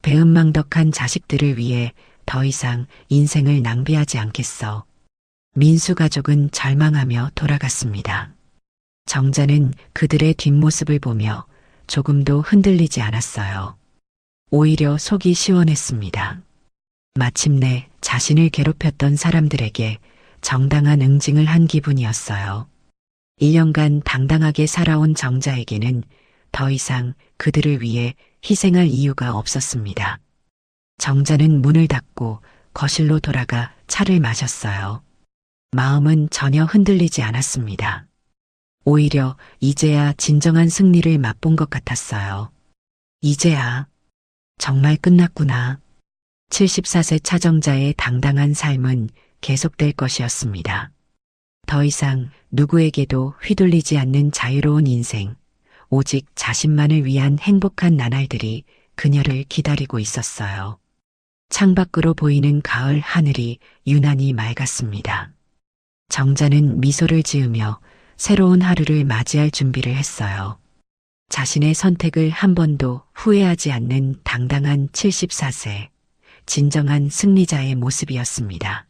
배은망덕한 자식들을 위해 더 이상 인생을 낭비하지 않겠어. 민수 가족은 절망하며 돌아갔습니다. 정자는 그들의 뒷모습을 보며 조금도 흔들리지 않았어요. 오히려 속이 시원했습니다. 마침내 자신을 괴롭혔던 사람들에게 정당한 응징을 한 기분이었어요. 1년간 당당하게 살아온 정자에게는 더 이상 그들을 위해 희생할 이유가 없었습니다. 정자는 문을 닫고 거실로 돌아가 차를 마셨어요. 마음은 전혀 흔들리지 않았습니다. 오히려 이제야 진정한 승리를 맛본 것 같았어요. 이제야 정말 끝났구나. 74세 차정자의 당당한 삶은 계속될 것이었습니다. 더 이상 누구에게도 휘둘리지 않는 자유로운 인생, 오직 자신만을 위한 행복한 나날들이 그녀를 기다리고 있었어요. 창밖으로 보이는 가을 하늘이 유난히 맑았습니다. 정자는 미소를 지으며 새로운 하루를 맞이할 준비를 했어요. 자신의 선택을 한 번도 후회하지 않는 당당한 74세, 진정한 승리자의 모습이었습니다.